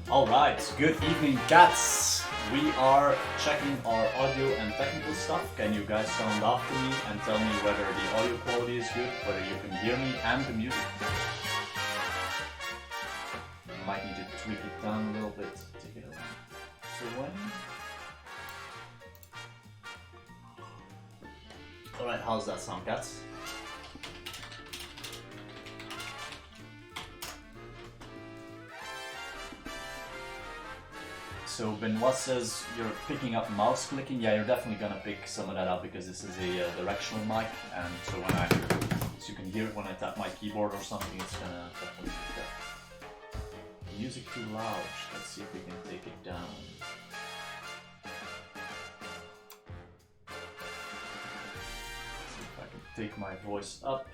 Alright, good evening cats! We are checking our audio and technical stuff. Can you guys sound after me and tell me whether the audio quality is good, whether you can hear me and the music? Might need to tweak it down a little bit to get it to one. Alright, how's that sound, cats? So Benoit says you're picking up mouse clicking. Yeah, you're definitely gonna pick some of that up because this is a directional mic, and so so you can hear it when I tap my keyboard or something. It's gonna definitely pick up. Music too loud. Let's see if we can take it down. Let's see if I can take my voice up.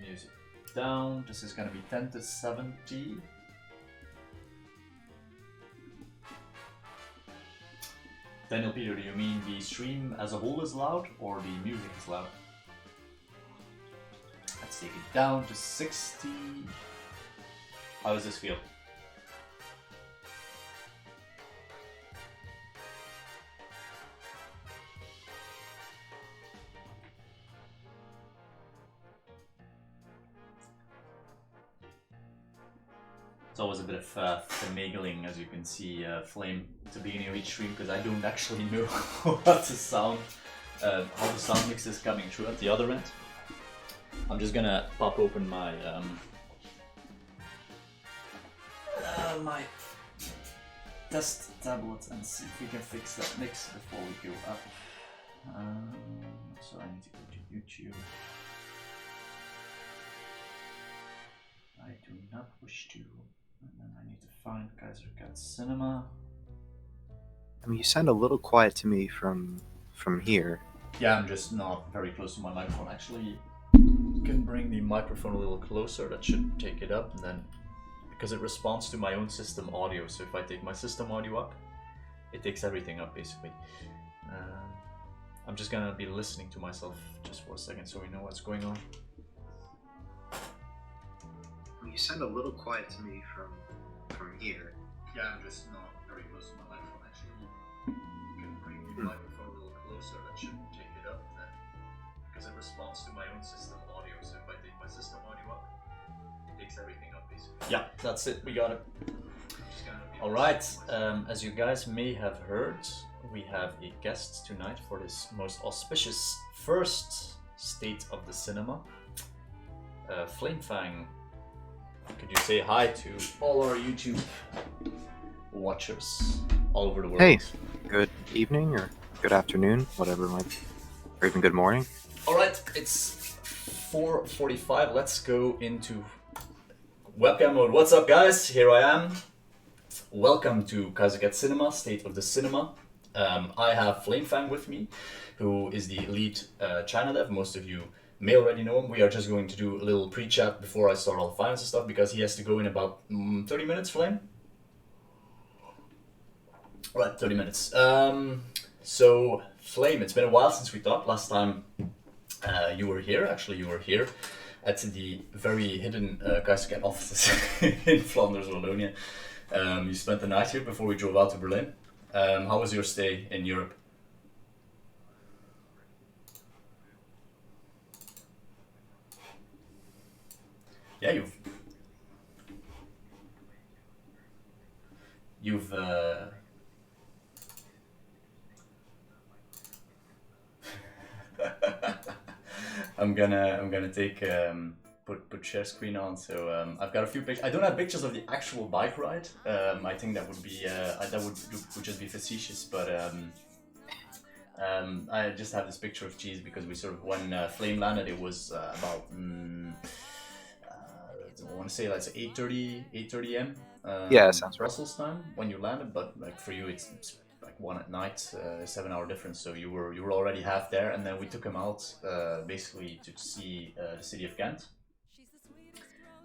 Music down. This is gonna be 10 to 70. Daniel Peter, do you mean the stream as a whole is loud or the music is loud? Let's take it down to 60. How does this feel? It's always a bit of finagling, as you can see, Flame at the beginning of each stream, because I don't actually know what the sound, how the sound mix is coming through at the other end. I'm just gonna pop open my my test tablet and see if we can fix that mix before we go up. So I need to go to YouTube. I do not wish to. And then I need to find Kaiser Cat Cinema. I mean, you sound a little quiet to me from here. Yeah, I'm just not very close to my microphone. Actually, you can bring the microphone a little closer. That should take it up. And then, because it responds to my own system audio, so if I take my system audio up, it takes everything up basically. I'm just gonna be listening to myself just for a second so we know what's going on. You sound a little quiet to me from here. Yeah, I'm just not very close to my microphone actually. You can bring the microphone a little closer, that should take it up then. Because it responds to my own system audio, so if I take my system audio up, it takes everything up basically. Yeah, that's it, we got it. Alright, as you guys may have heard, we have a guest tonight for this most auspicious first state of the cinema. Fang. Could you say hi to all our YouTube watchers all over the world? Hey, good evening or good afternoon, whatever might, or even good morning. All right, it's 4:45. Let's go into webcam mode. What's up, guys? Here I am. Welcome to Kaiser Cat Cinema, State of the Cinema. I have Fang with me, who is the lead China dev. Most of you may already know him. We are just going to do a little pre-chat before I start all the finance and stuff because he has to go in about 30 minutes, Flame? Right, 30 minutes. So, Flame, it's been a while since we talked. Last time you were here, actually you were here at the very hidden Kaiser Cat offices in Flanders, Wallonia. You spent the night here before we drove out to Berlin. How was your stay in Europe? Yeah, you've I'm gonna take put share screen on. So I've got a few pictures. I don't have pictures of the actual bike ride. I think that would be that would just be facetious, but I just have this picture of cheese because we sort of when Flame landed, it was about. I want to say like 8:30 a.m. Yeah, sounds right. Brussels time when you landed, but like for you it's like 1 at night, 7-hour difference. So you were already half there, and then we took him out basically to see the city of Ghent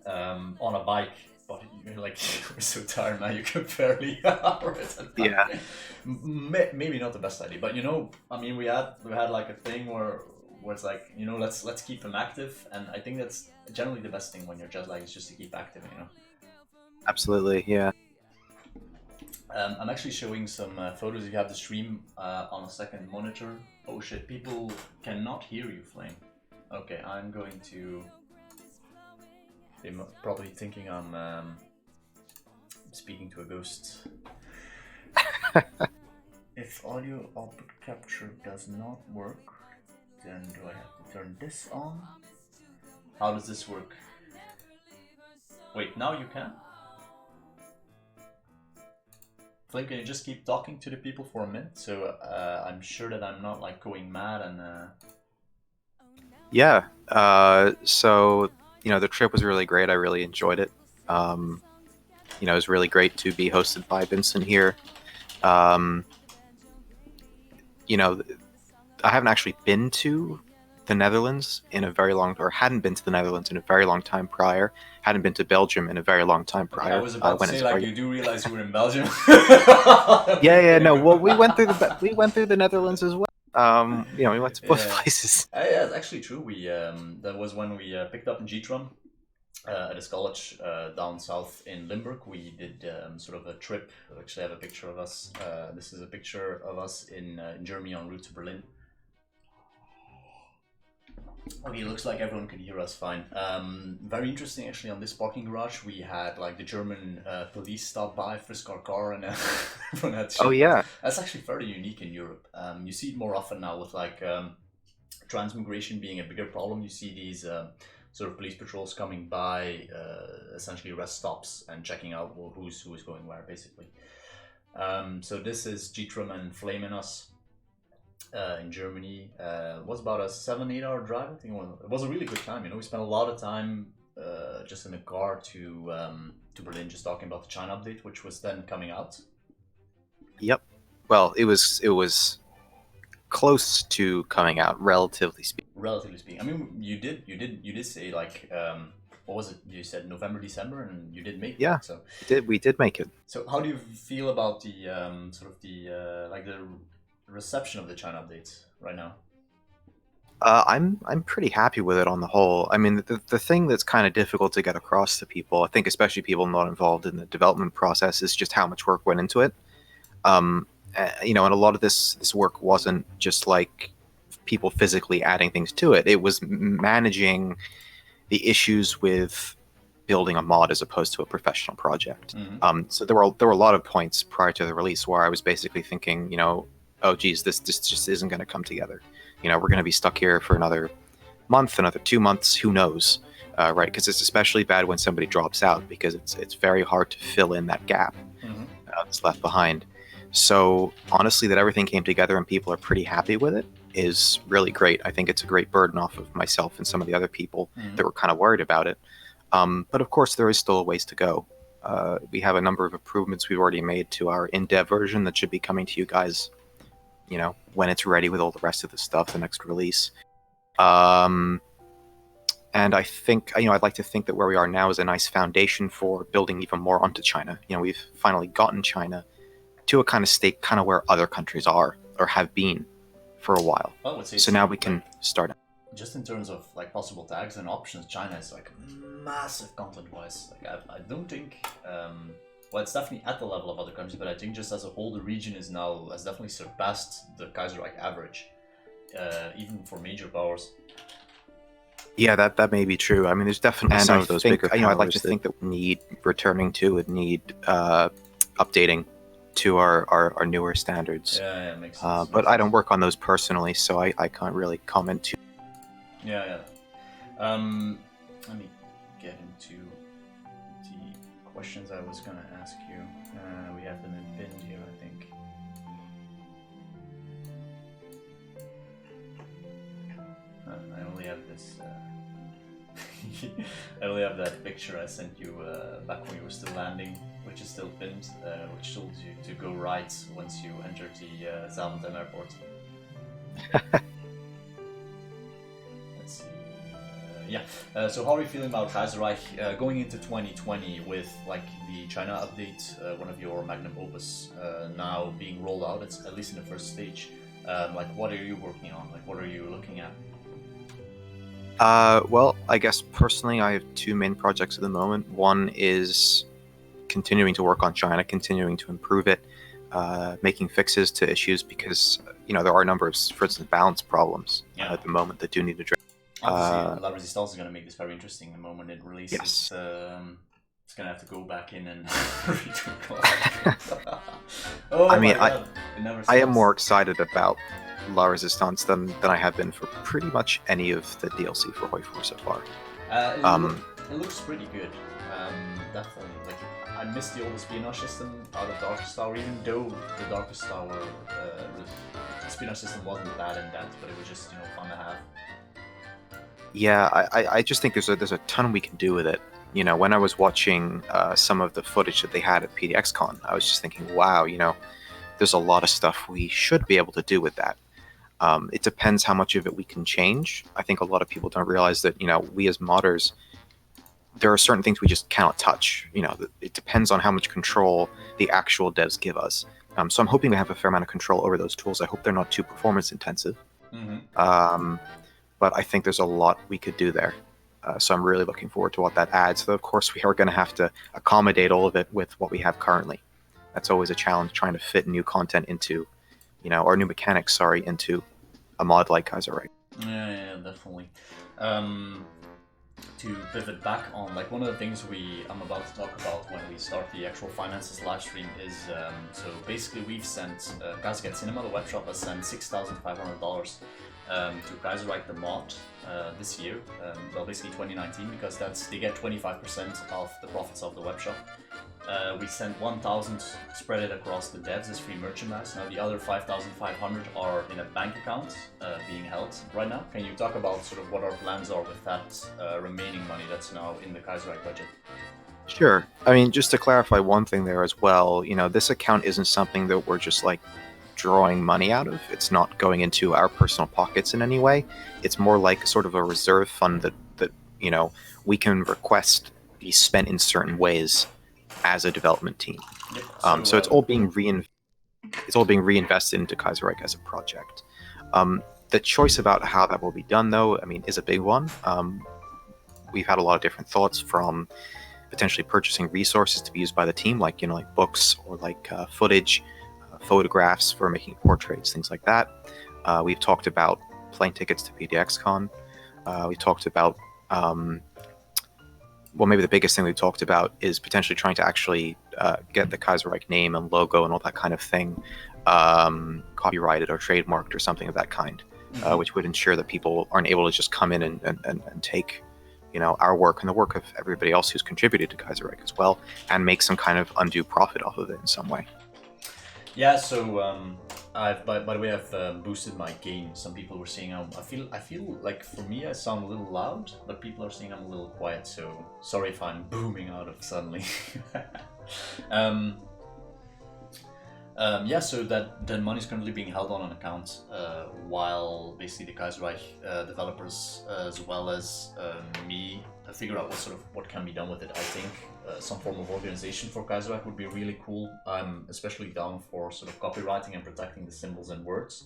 on a bike. But you're like you're so tired, man. You can barely. Yeah. Maybe not the best idea, but you know, I mean, we had like a thing where it's like, you know, let's keep them active, and I think that's generally the best thing when you're jet lagged is just to keep active, you know. Absolutely, yeah. I'm actually showing some photos. If you have the stream on a second monitor. Oh shit, people cannot hear you, Flame. Okay, I'm going to... They're probably thinking I'm speaking to a ghost. If audio output capture does not work, then do I have to turn this on? How does this work? Wait, now you can? Flame, can you just keep talking to the people for a minute? So I'm sure that I'm not like going mad and... Yeah. So, the trip was really great. I really enjoyed it. It was really great to be hosted by Vincent here. I haven't actually been to the Netherlands in a very long, or hadn't been to the Netherlands in a very long time prior. Hadn't been to Belgium in a very long time prior. I was about to say, like, you do realize you were in Belgium. No. Well, we went through the Netherlands as well. We went to both places. Yeah, it's actually true. We that was when we picked up in G-Trum at this college down south in Limburg. We did sort of a trip. I actually have a picture of us. This is a picture of us in Germany en route to Berlin. Okay, looks like everyone can hear us fine. Very interesting, actually. On this parking garage, we had like the German police stop by, frisk our car, and everyone had. Oh yeah, that's actually fairly unique in Europe. You see it more often now with like transmigration being a bigger problem. You see these sort of police patrols coming by, essentially rest stops and checking out who is going where, basically. So this is G-Trum and Flame and us. In Germany. It was about a 7-8 hour drive. I think it was a really good time. We spent a lot of time just in the car to Berlin, just talking about the China update, which was then coming out. Yep. Well, it was close to coming out, relatively speaking. Relatively speaking. I mean, you did say like what was it? You said November, December, and you did make it. Yeah. So we did make it. So how do you feel about the sort of the like the reception of the China updates right now? I'm pretty happy with it on the whole. I mean, the thing that's kind of difficult to get across to people, I think, especially people not involved in the development process, is just how much work went into it. And a lot of this work wasn't just like people physically adding things to it. It was managing the issues with building a mod as opposed to a professional project. Mm-hmm. So there were a lot of points prior to the release where I was basically thinking, oh geez, this just isn't going to come together. We're going to be stuck here for another month, another 2 months, who knows, right? Because it's especially bad when somebody drops out, because it's very hard to fill in that gap that's left behind. So honestly, that everything came together and people are pretty happy with it is really great. I think it's a great burden off of myself and some of the other people that were kind of worried about it. But of course, there is still a ways to go. We have a number of improvements we've already made to our in-dev version that should be coming to you guys, when it's ready with all the rest of the stuff, the next release. And I think, I'd like to think that where we are now is a nice foundation for building even more onto China. We've finally gotten China to a kind of state, kind of where other countries are or have been for a while. I would say so now we can start. Just in terms of like possible tags and options, China is like massive content-wise. Like I don't think. Well, it's definitely at the level of other countries, but I think just as a whole, the region has definitely surpassed the Kaiserreich average, even for major powers. Yeah, that may be true. I mean, there's definitely some of those bigger powers. I'd like to think that we need returning to, would need updating to our newer standards. Yeah, makes sense. But I don't work on those personally, so I can't really comment too. Yeah. Let me get into the questions I was gonna ask you. We have them in pinned here, I think. I only have this. I only have that picture I sent you back when you were still landing, which is still pinned, which told you to go right once you entered the Zaventem airport. Let's see. So how are you feeling about Kaiserreich going into 2020 with like the China update, one of your magnum opus, now being rolled out, at least in the first stage? Like, what are you working on? Like, what are you looking at? Well, I guess personally I have two main projects at the moment. One is continuing to work on China, continuing to improve it, making fixes to issues because there are a number of, for instance, balance problems at the moment that do need addressing. Obviously, La Resistance is going to make this very interesting the moment it releases. Yes. It's going to have to go back in and retweak. Oh, I mean, my God. It never I am stops. more excited about La Resistance than I have been for pretty much any of the DLC for Hoi 4 so far. It looks pretty good. Definitely. Like, I miss the old espionage system out of Darkest Tower, even though the Darkest Tower espionage system wasn't that in depth, but it was just fun to have. Yeah, I just think there's a ton we can do with it. When I was watching some of the footage that they had at PDXCon, I was just thinking, wow, there's a lot of stuff we should be able to do with that. It depends how much of it we can change. I think a lot of people don't realize that, we as modders, there are certain things we just cannot touch. It depends on how much control the actual devs give us. So I'm hoping to have a fair amount of control over those tools. I hope they're not too performance intensive. Mm-hmm. But I think there's a lot we could do there. So I'm really looking forward to what that adds. Though, of course, we are going to have to accommodate all of it with what we have currently. That's always a challenge, trying to fit new content into, or new mechanics, into a mod like Kaiserreich. Yeah, definitely. To pivot back on, like, one of the things I'm about to talk about when we start the actual finances live stream is, so basically we've sent, Kaiser Cat Cinema, the webshop, has sent $6,500 to Kaiserreich the mod this year, well, basically 2019, because they get 25% of the profits of the webshop. We sent 1,000, spread it across the devs as free merchandise. Now the other 5,500 are in a bank account being held right now. Can you talk about sort of what our plans are with that remaining money that's now in the Kaiserreich budget? Sure. I mean, just to clarify one thing there as well, this account isn't something that we're just like drawing money out of. It's not going into our personal pockets in any way. It's more like sort of a reserve fund that we can request be spent in certain ways as a development team. Yep. So it's all being reinvested into Kaiserreich as a project. The choice about how that will be done, though, I mean, is a big one. We've had a lot of different thoughts, from potentially purchasing resources to be used by the team, like like books or like footage, photographs for making portraits, things like that. We've talked about plane tickets to PDXCon. We talked about maybe the biggest thing we've talked about is potentially trying to actually get the Kaiserreich name and logo and all that kind of thing copyrighted or trademarked or something of that kind, which would ensure that people aren't able to just come in and take our work and the work of everybody else who's contributed to Kaiserreich as well, and make some kind of undue profit off of it in some way. Yeah, so by the way, I've boosted my gain. Some people were saying I feel like, for me, I sound a little loud, but people are saying I'm a little quiet. So sorry if I'm booming out of suddenly. Yeah, so that money is currently being held on an account, while basically the Kaiserreich developers, as well as me, figure out what can be done with it. I think some form of organization for Kaiserreich would be really cool. I'm especially down for sort of copywriting and protecting the symbols and words.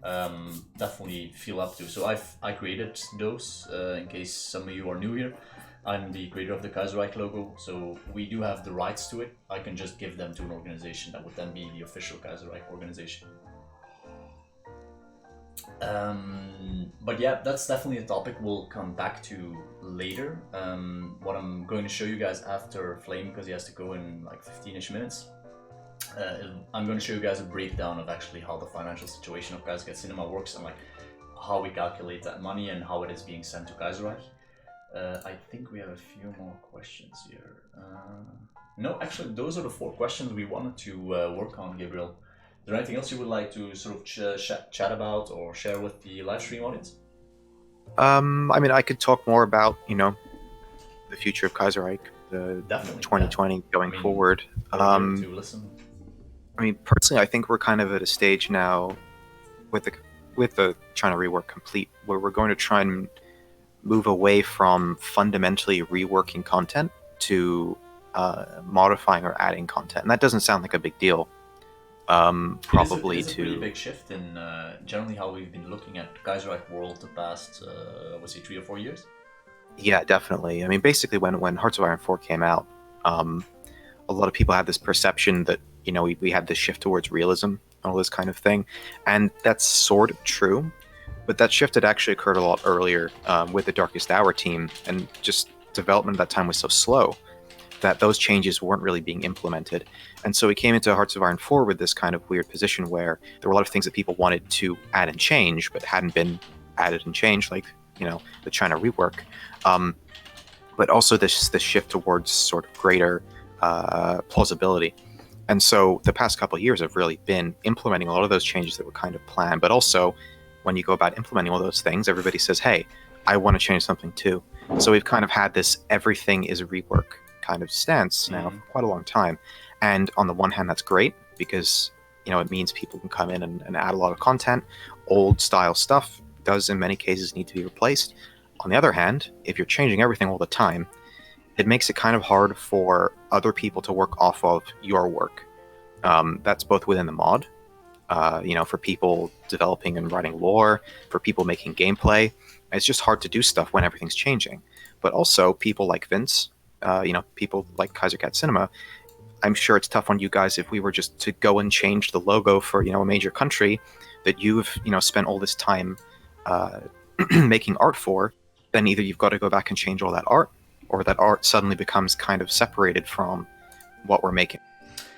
Definitely feel up to. So I created those, in case some of you are new here. I'm the creator of the Kaiserreich logo, so we do have the rights to it. I can just give them to an organization that would then be the official Kaiserreich organization. But yeah, that's definitely a topic we'll come back to later. What I'm going to show you guys after Flame, because he has to go in like 15-ish minutes, I'm going to show you guys a breakdown of actually how the financial situation of Kaiser Cat Cinema works, and like how we calculate that money and how it is being sent to Kaiserreich. I think we have a few more questions here. No, actually, those are the 4 questions we wanted to work on, Gabriel. Is there anything else you would like to sort of chat about or share with the live stream audience? I mean, I could talk more about, the future of Kaiserreich, the 2020 going forward. To listen. I mean, personally, I think we're kind of at a stage now with the China rework complete, where we're going to try and move away from fundamentally reworking content to modifying or adding content, and that doesn't sound like a big deal. Probably it is a pretty big shift in generally how we've been looking at Kaiserreich World the past, I would say 3 or 4 years. Yeah, definitely. I mean, basically, when Hearts of Iron 4 came out, a lot of people have this perception that, we had this shift towards realism and all this kind of thing. And that's sort of true, but that shift had actually occurred a lot earlier with the Darkest Hour team, and just development at that time was so slow that those changes weren't really being implemented. And so we came into Hearts of Iron 4 with this kind of weird position where there were a lot of things that people wanted to add and change, but hadn't been added and changed, like, the China rework. But also this shift towards sort of greater plausibility. And so the past couple of years have really been implementing a lot of those changes that were kind of planned. But also, when you go about implementing all those things, everybody says, hey, I want to change something too. So we've kind of had this everything is a rework kind of stance now for quite a long time. And on the one hand, that's great because, it means people can come in and add a lot of content. Old style stuff does in many cases need to be replaced. On the other hand, if you're changing everything all the time, it makes it kind of hard for other people to work off of your work. That's both within the mod, for people developing and writing lore, for people making gameplay. It's just hard to do stuff when everything's changing. But also people like Vince, people like Kaiser Cat Cinema. I'm sure it's tough on you guys if we were just to go and change the logo for, a major country that you've, spent all this time making art for. Then either you've got to go back and change all that art, or that art suddenly becomes kind of separated from what we're making.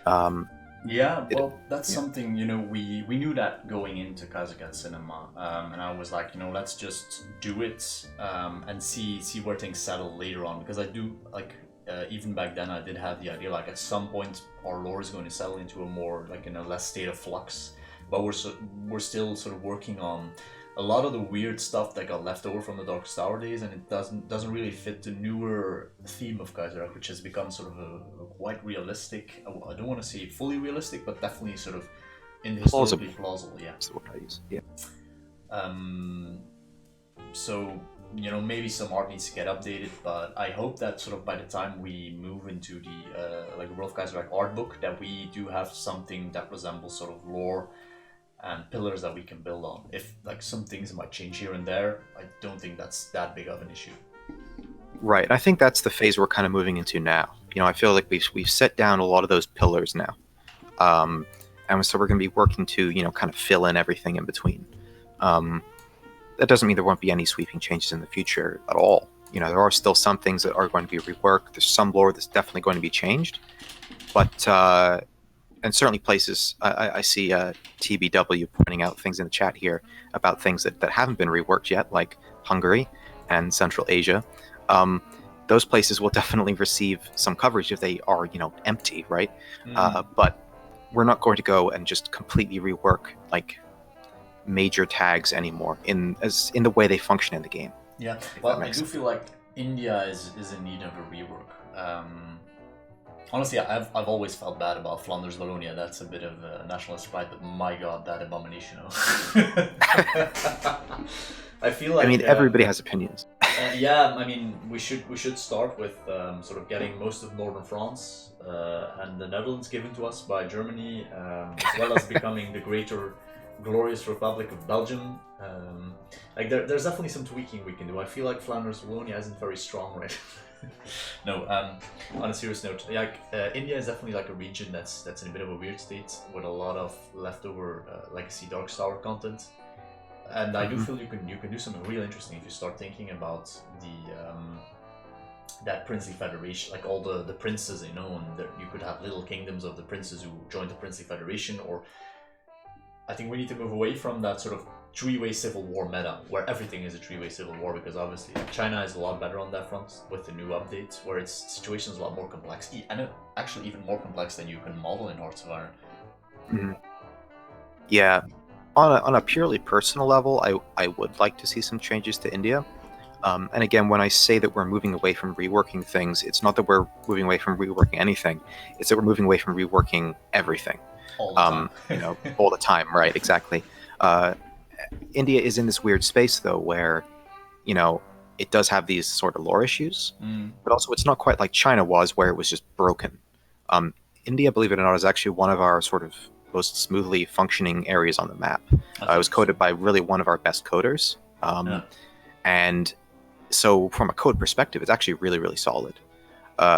That's something, we knew that going into Kaiser Cat Cinema, and I was like, let's just do it and see where things settle later on, because I do, like, even back then I did have the idea, like, at some point our lore is going to settle into a more, like, in a less state of flux, but we're still sort of working on a lot of the weird stuff that got left over from the Darkest Hour days, and it doesn't really fit the newer theme of Kaiserreich, which has become sort of a quite realistic. I don't want to say fully realistic, but definitely sort of in the historically plausible. Yeah. That's the word I use. Yeah. So maybe some art needs to get updated, but I hope that sort of by the time we move into the like World of Kaiserreich art book, that we do have something that resembles sort of lore and pillars that we can build on. If, like, some things might change here and there, I don't think that's that big of an issue. Right. I think that's the phase we're kind of moving into now. I feel like we've set down a lot of those pillars now. And so we're going to be working to, kind of fill in everything in between. That doesn't mean there won't be any sweeping changes in the future at all. There are still some things that are going to be reworked. There's some lore that's definitely going to be changed. But and certainly places, I see TBW pointing out things in the chat here about things that haven't been reworked yet, like Hungary and Central Asia. Those places will definitely receive some coverage if they are, empty, right? But we're not going to go and just completely rework, like, major tags anymore in the way they function in the game. Yeah, well, I do feel like India is in need of a rework. Honestly, I've always felt bad about Flanders Wallonia. That's a bit of a nationalist pride, but my god, that abomination. I feel like everybody has opinions. We should start with sort of getting most of northern France and the Netherlands given to us by Germany, as well as becoming the greater glorious Republic of Belgium. There's definitely some tweaking we can do. I feel like Flanders Wallonia isn't very strong, right? No, on a serious note, India is definitely like a region that's in a bit of a weird state with a lot of leftover legacy Darkest Hour content, and I do feel you can do something real interesting if you start thinking about that princely federation, like all the princes, and you could have little kingdoms of the princes who joined the princely federation. Or I think we need to move away from that sort of three-way civil war meta, where everything is a three-way civil war, because obviously China is a lot better on that front with the new updates, where its situation is a lot more complex, and actually even more complex than you can model in Hearts of Iron. Mm-hmm. Yeah, on a purely personal level, I would like to see some changes to India. And again, when I say that we're moving away from reworking things, it's not that we're moving away from reworking anything, it's that we're moving away from reworking everything. All the time. All the time, right, exactly. India is in this weird space, though, where, it does have these sort of lore issues, but also it's not quite like China was, where it was just broken. India, believe it or not, is actually one of our sort of most smoothly functioning areas on the map. It was coded by really one of our best coders. And so from a code perspective, it's actually really, really solid.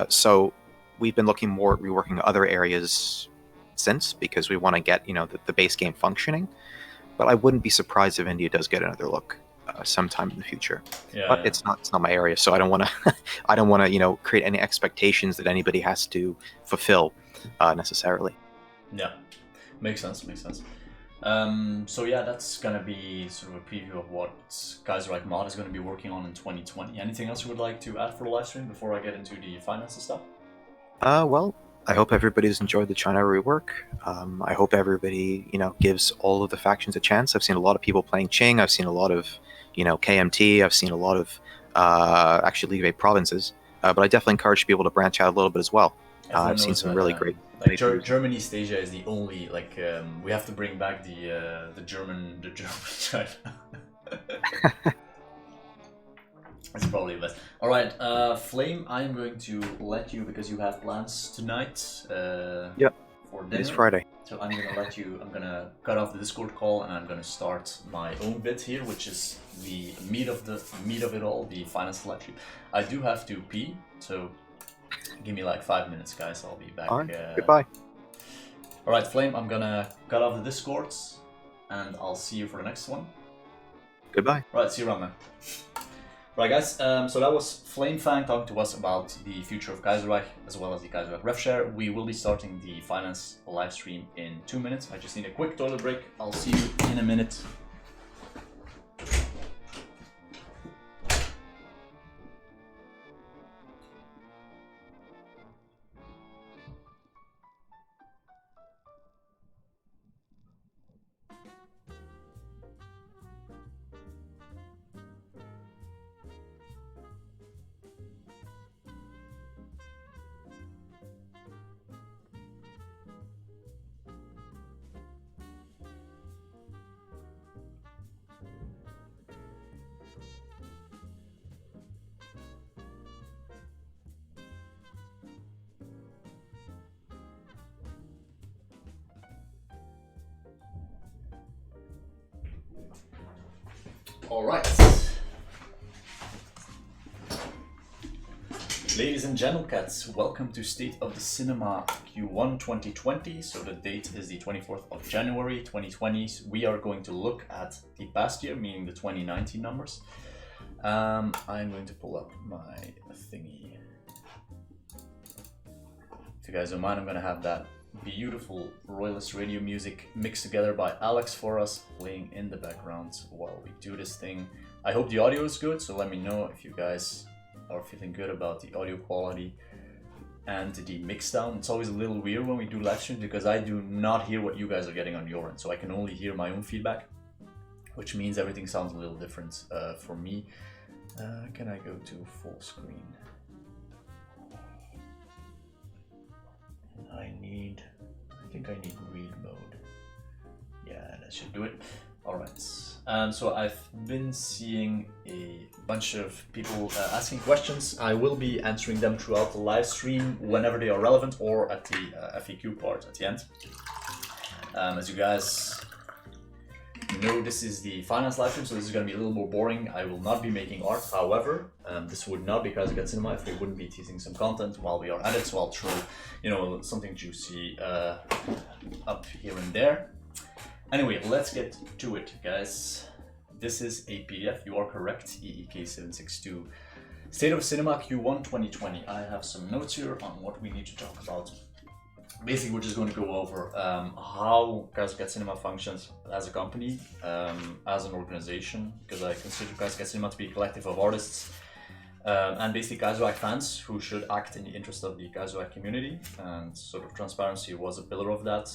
So we've been looking more at reworking other areas since, because we want to get the base game functioning. But I wouldn't be surprised if India does get another look sometime in the future. But it's not my area, so I don't want to I don't want to create any expectations that anybody has to fulfill necessarily. Yeah, makes sense. So yeah, that's gonna be sort of a preview of what Kaiserreich Mod is going to be working on in 2020. Anything else you would like to add for the live stream before I get into the finances stuff? Well, I hope everybody's enjoyed the China rework. I hope everybody, gives all of the factions a chance. I've seen a lot of people playing Qing. I've seen a lot of, KMT. I've seen a lot of actually Ligue provinces. But I definitely encourage people to branch out a little bit as well. I've seen some really great. Germany East Asia is the only we have to bring back the German China. That's probably the best. All right, Flame, I am going to let you, because you have plans tonight. Yep. For dinner. It's Friday. So I'm gonna let you. I'm gonna cut off the Discord call and I'm gonna start my own bit here, which is the meat of it all, the finance selection. I do have to pee, so give me like 5 minutes, guys. I'll be back. All right. Goodbye. All right, Flame. I'm gonna cut off the Discords, and I'll see you for the next one. Goodbye. All right, see you around, man. Right, guys, so that was Flame Fang talking to us about the future of Kaiserreich as well as the Kaiserreich ref share. We will be starting the finance live stream in 2 minutes. I just need a quick toilet break. I'll see you in a minute. All right. Ladies and gentlecats, welcome to State of the Cinema Q1 2020. So the date is the 24th of January 2020. We are going to look at the past year, meaning the 2019 numbers. I'm going to pull up my thingy. If you guys don't mind, I'm going to have that beautiful Royalist radio music mixed together by Alex for us, playing in the background while we do this thing. I hope the audio is good, so let me know if you guys are feeling good about the audio quality and the mix down. It's always a little weird when we do live streams because I do not hear what you guys are getting on your end, so I can only hear my own feedback, which means everything sounds a little different for me. Can I go to full screen? I think I need read mode. Yeah, that should do it. Alright, so I've been seeing a bunch of people asking questions. I will be answering them throughout the live stream whenever they are relevant or at the FAQ part at the end. As you guys know, this is the finance live stream, so this is going to be a little more boring. I will not be making art. However, this would not be Kaiser Cat Cinema if we wouldn't be teasing some content while we are at it. So I'll throw, something juicy up here and there. Anyway, let's get to it, guys. This is a PDF. You are correct. EEK762. State of Cinema Q1 2020. I have some notes here on what we need to talk about. Basically, we're just going to go over how Kaiser Cat Cinema functions as a company, as an organization, because I consider Kaiser Cat Cinema to be a collective of artists, and basically Kaiserreich fans who should act in the interest of the Kaiserreich community, and sort of transparency was a pillar of that.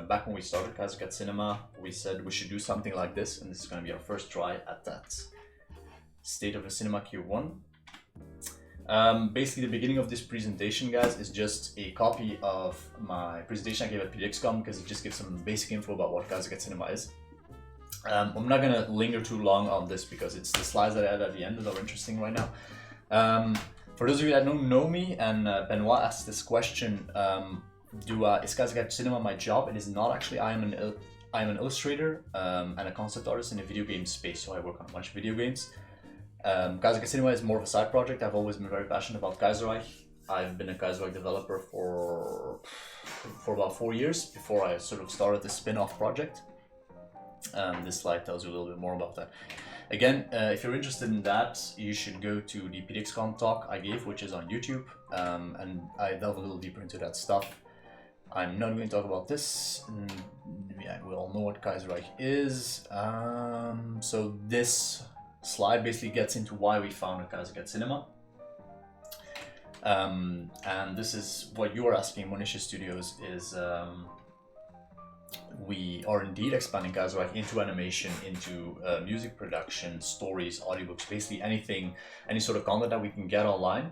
Back when we started Kaiser Cat Cinema, we said we should do something like this, and this is going to be our first try at that. State of the Cinema Q1. Basically, the beginning of this presentation, guys, is just a copy of my presentation I gave at PDXCon because it just gives some basic info about what Kaiser Cat Cinema is. I'm not going to linger too long on this because it's the slides that I had at the end that are interesting right now. For those of you that don't know me, and Benoit asked this question, is Kaiser Cat Cinema my job? It is not actually. I am an illustrator and a concept artist in the video game space, so I work on a bunch of video games. Kaiser Cat Cinema is more of a side project. I've always been very passionate about Kaiserreich, I've been a Kaiserreich developer for about 4 years before I sort of started the spin-off project. This slide tells you a little bit more about that. Again, if you're interested in that, you should go to the PDXCon talk I gave, which is on YouTube, and I delve a little deeper into that stuff. I'm not going to talk about this. Yeah, we all know what Kaiserreich is. So this slide basically gets into why we founded Kaiser Cat Cinema. And this is what you are asking, Monisha Studios, is we are indeed expanding Kaiserreich into animation, into music production, stories, audiobooks, basically anything, any sort of content that we can get online.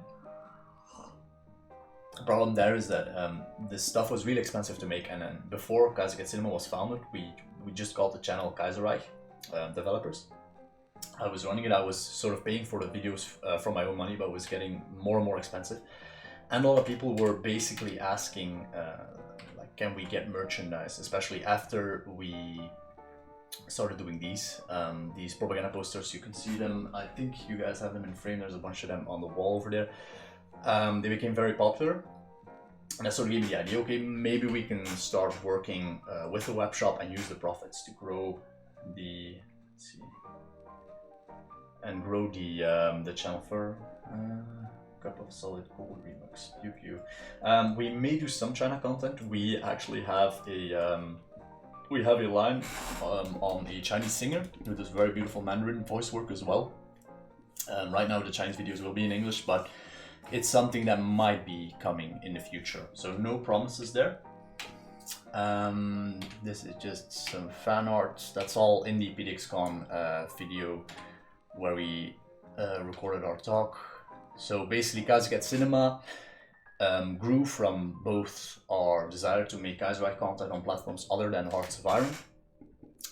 The problem there is that this stuff was really expensive to make, and then before Kaiser Cat Cinema was founded, we just called the channel Kaiserreich developers. I was running it, I was sort of paying for the videos from my own money, but it was getting more and more expensive. And a lot of people were basically asking, like, can we get merchandise, especially after we started doing these propaganda posters. You can see them, I think you guys have them in frame, there's a bunch of them on the wall over there. They became very popular, and that sort of gave me the idea, okay, maybe we can start working with the web shop and use the profits to grow the, let's see, and grow the channel for Cup of Solid Gold Remix. We may do some China content. We actually have a line on a Chinese singer who does very beautiful Mandarin voice work as well. Right now the Chinese videos will be in English, but it's something that might be coming in the future. So no promises there. This is just some fan art. That's all in the PDXCon video where we recorded our talk. So basically Kaiser Cat Cinema grew from both our desire to make Kaiserreich content on platforms other than Hearts of Iron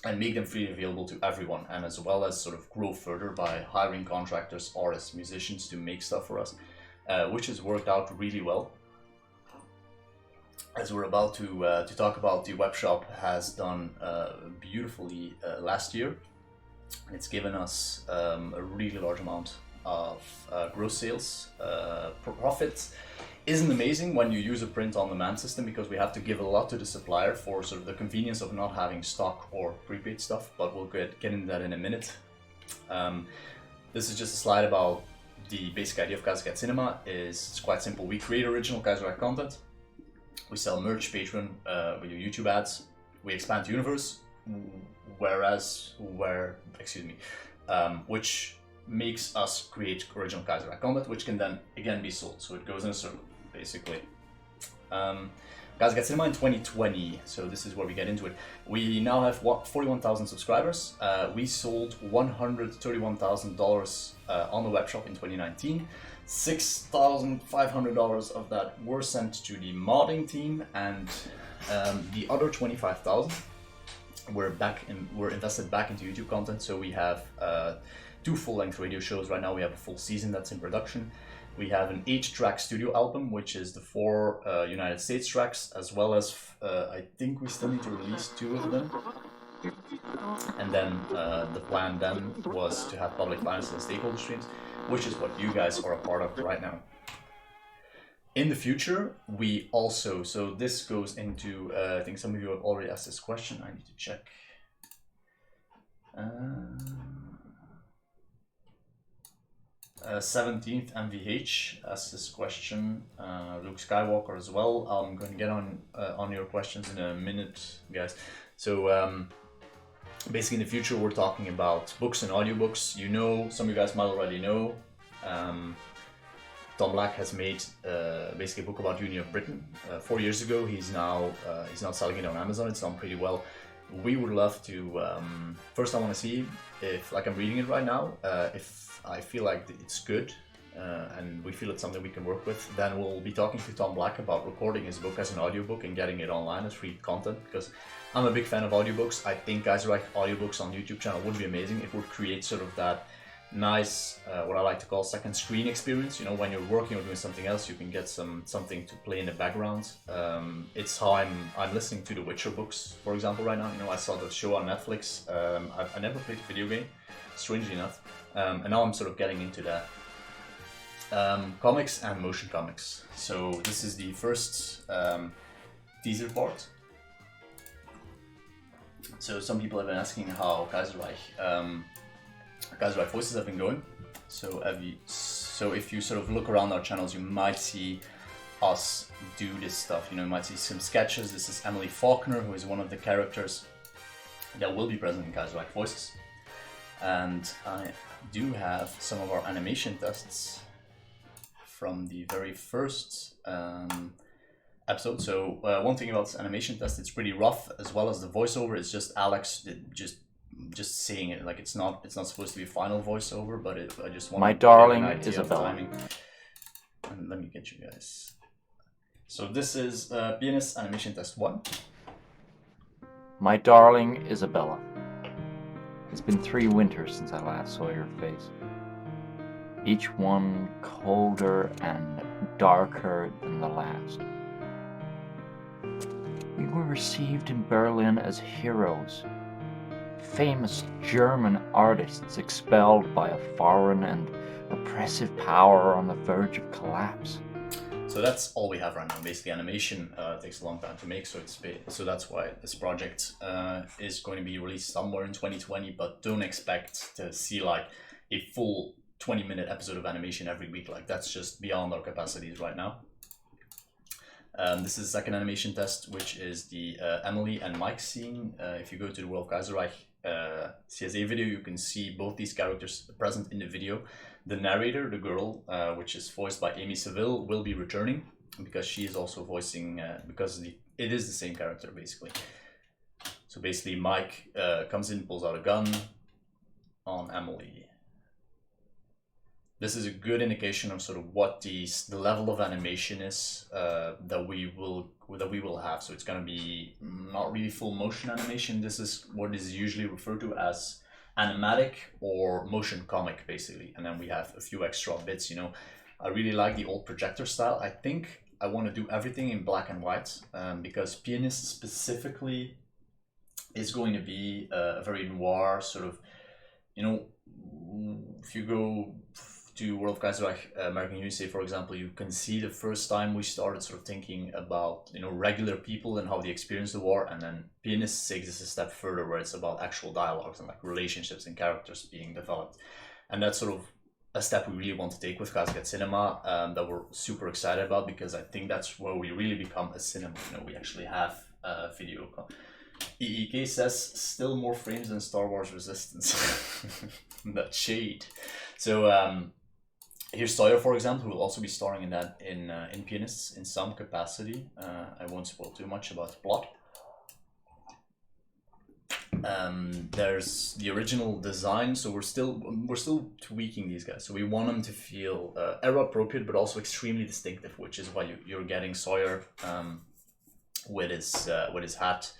and make them freely available to everyone, and as well as sort of grow further by hiring contractors, artists, musicians to make stuff for us, which has worked out really well. As we're about to talk about, the webshop has done beautifully last year. It's given us a really large amount of gross sales. Profit isn't amazing when you use a print-on-demand system, because we have to give a lot to the supplier for sort of the convenience of not having stock or prepaid stuff, but we'll get into that in a minute. This is just a slide about the basic idea of Kaiser Cat Cinema. It's quite simple. We create original Kaiserreich content, we sell merch, Patreon, we do YouTube ads, we expand the universe, which makes us create original Kaiserreich content, which can then again be sold. So it goes in a circle, basically. Kaiser Cat Cinema in 2020, so this is where we get into it. We now have 41,000 subscribers. We sold $131,000 on the webshop in 2019. $6,500 of that were sent to the modding team, and the other 25,000 were invested back into YouTube content. So we have 2 full-length radio shows right now. We have a full season that's in production. We have an 8-track studio album, which is the 4 United States tracks, as well as I think we still need to release 2 of them. And then the plan then was to have public finance and stakeholder streams, which is what you guys are a part of right now. In the future, we also, so this goes into, I think some of you have already asked this question, I need to check. 17th MVH asked this question, Luke Skywalker as well. I'm going to get on your questions in a minute, guys. So basically in the future we're talking about books and audiobooks. You know, some of you guys might already know, Tom Black has made basically a book about Union of Britain 4 years ago. He's now selling it on Amazon. It's done pretty well. We would love to, first I want to see if, like I'm reading it right now, if I feel like it's good and we feel it's something we can work with, then we'll be talking to Tom Black about recording his book as an audiobook and getting it online as free content, because I'm a big fan of audiobooks. I think Kaiserreich audiobooks on YouTube channel would be amazing. It would create sort of that nice, what I like to call second screen experience. You know, when you're working or doing something else, you can get something to play in the background. It's how I'm listening to the Witcher books, for example, right now. You know, I saw the show on Netflix. I never played the video game, strangely enough, and now I'm sort of getting into that. Comics and motion comics. So this is the first teaser part. So some people have been asking how Kaiserreich voices have been going. So if you sort of look around our channels, you might see us do this stuff. You know, you might see some sketches. This is Emily Faulkner, who is one of the characters that will be present in Kaiserreich voices. And I do have some of our animation tests from the very first episode. So one thing about this animation test, it's pretty rough, as well as the voiceover. It's just Alex just saying it. Like it's not supposed to be a final voiceover, but I just want My to darling give an idea of Isabella. timing. And let me get you guys. So this is Pianist Animation Test 1. My darling Isabella. It's been 3 winters since I last saw your face. Each one colder and darker than the last. We were received in Berlin as heroes. Famous German artists expelled by a foreign and oppressive power on the verge of collapse. So that's all we have right now. Basically, animation takes a long time to make, so that's why this project is going to be released somewhere in 2020. But don't expect to see like a full 20-minute episode of animation every week. Like that's just beyond our capacities right now. This is the second animation test, which is the Emily and Mike scene. If you go to the World of Kaiserreich CSA video, you can see both these characters present in the video. The narrator, the girl, which is voiced by Amy Seville, will be returning because she is also voicing, because it is the same character basically. So basically Mike comes in, pulls out a gun on Emily. This is a good indication of sort of what the level of animation is that we will have. So it's going to be not really full motion animation. This is what is usually referred to as animatic or motion comic basically, and then we have a few extra bits. You know, I really like the old projector style. I think I want to do everything in black and white because Pianist specifically is going to be a very noir sort of, you know, if you go to World of Kaiserreich American USA, for example, you can see the first time we started sort of thinking about, you know, regular people and how they experience the war, and then Pianist takes this a step further where it's about actual dialogues and like relationships and characters being developed. And that's sort of a step we really want to take with Kaiser Cat Cinema that we're super excited about, because I think that's where we really become a cinema. You know, we actually have video. EEK says still more frames than Star Wars Resistance. That shade. So here's Sawyer, for example, who will also be starring in that in Pianists in some capacity. I won't spoil too much about the plot. There's the original design, so we're still tweaking these guys. So we want them to feel era appropriate, but also extremely distinctive, which is why you're getting Sawyer with his hat.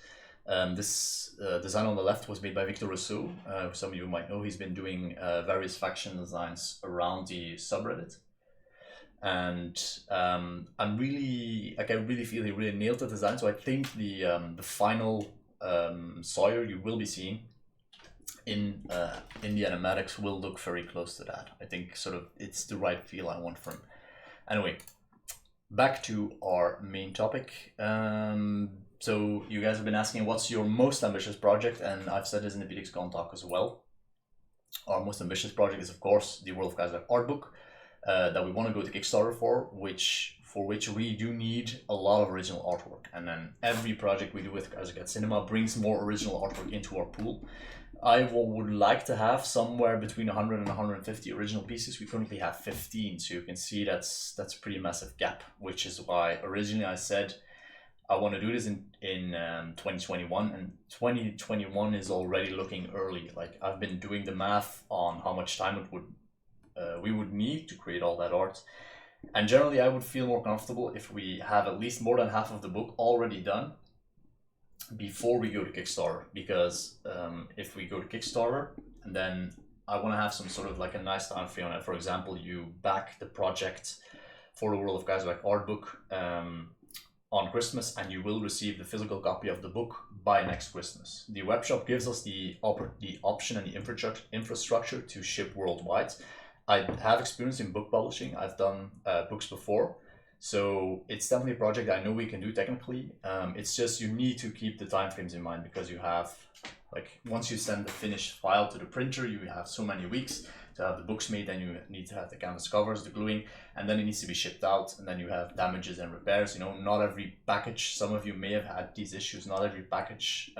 This design on the left was made by Victor Rousseau. Some of you might know he's been doing various faction designs around the subreddit, and I really feel he really nailed the design. So I think the final Sawyer you will be seeing in the animatics will look very close to that. I think sort of it's the right feel I want for him. Anyway, back to our main topic. So you guys have been asking what's your most ambitious project, and I've said this in the PDXCon talk as well. Our most ambitious project is of course the World of Kaiserreich art book that we want to go to Kickstarter for which we do need a lot of original artwork, and then every project we do with Kaiser Cat Cinema brings more original artwork into our pool. I would like to have somewhere between 100 and 150 original pieces. We currently have 15, so you can see that's a pretty massive gap, which is why originally I said I want to do this in 2021, and 2021 is already looking early. Like I've been doing the math on how much time we would need to create all that art, and generally I would feel more comfortable if we have at least more than half of the book already done before we go to Kickstarter, because if we go to Kickstarter and then I want to have some sort of like a nice time frame on it. For example, you back the project for the World of Kaiserreich art book on Christmas, and you will receive the physical copy of the book by next Christmas. The webshop gives us the option and the infrastructure to ship worldwide, I have experience in book publishing. I've done books before, so it's definitely a project I know we can do technically. It's just you need to keep the timeframes in mind, because you have, like, once you send the finished file to the printer, you have so many weeks to have the books made, then you need to have the canvas covers, the gluing, and then it needs to be shipped out, and then you have damages and repairs. You know, not every package, some of you may have had these issues, not every package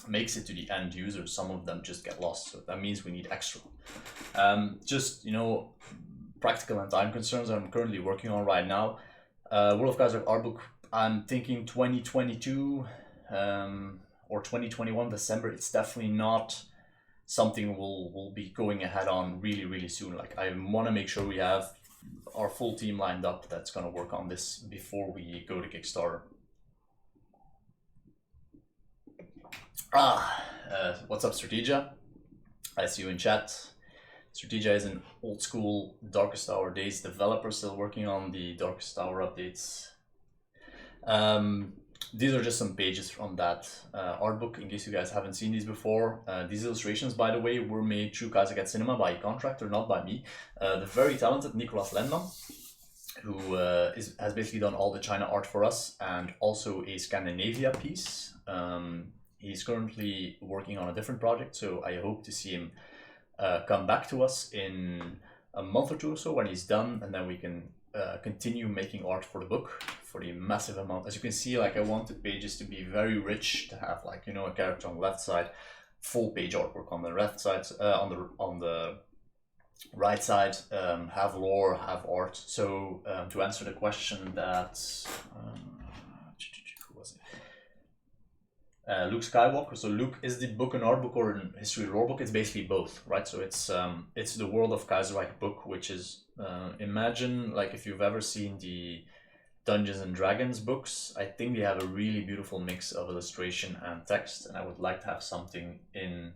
makes it to the end user. Some of them just get lost, so that means we need extra. Just, you know, practical and time concerns I'm currently working on right now. World of Kaiser art book, I'm thinking 2022 or 2021 December. It's definitely not something we'll be going ahead on really soon. Like, I want to make sure we have our full team lined up that's going to work on this before we go to Kickstarter. What's up, Strategia? I see you in chat. Strategia is an old school Darkest Hour days developer, still working on the Darkest Hour updates. These are just some pages from that art book, in case you guys haven't seen these before. These illustrations, by the way, were made through Kaiser Cat Cinema by a contractor, not by me. The very talented Nicolas Lendman, who has basically done all the China art for us, and also a Scandinavia piece. He's currently working on a different project, so I hope to see him come back to us in a month or two or so when he's done, and then we can continue making art for the book for the massive amount. As you can see, like, I want the pages to be very rich, to have, like, you know, a character on the left side, full page artwork on the left side, on the right side, have lore, have art. So to answer the question that who was it? Luke Skywalker. So Luke, is the book an art book or a history lore book? It's basically both, right? So it's the World of Kaiserreich book, which is imagine, like, if you've ever seen the Dungeons and Dragons books, I think they have a really beautiful mix of illustration and text, and I would like to have something in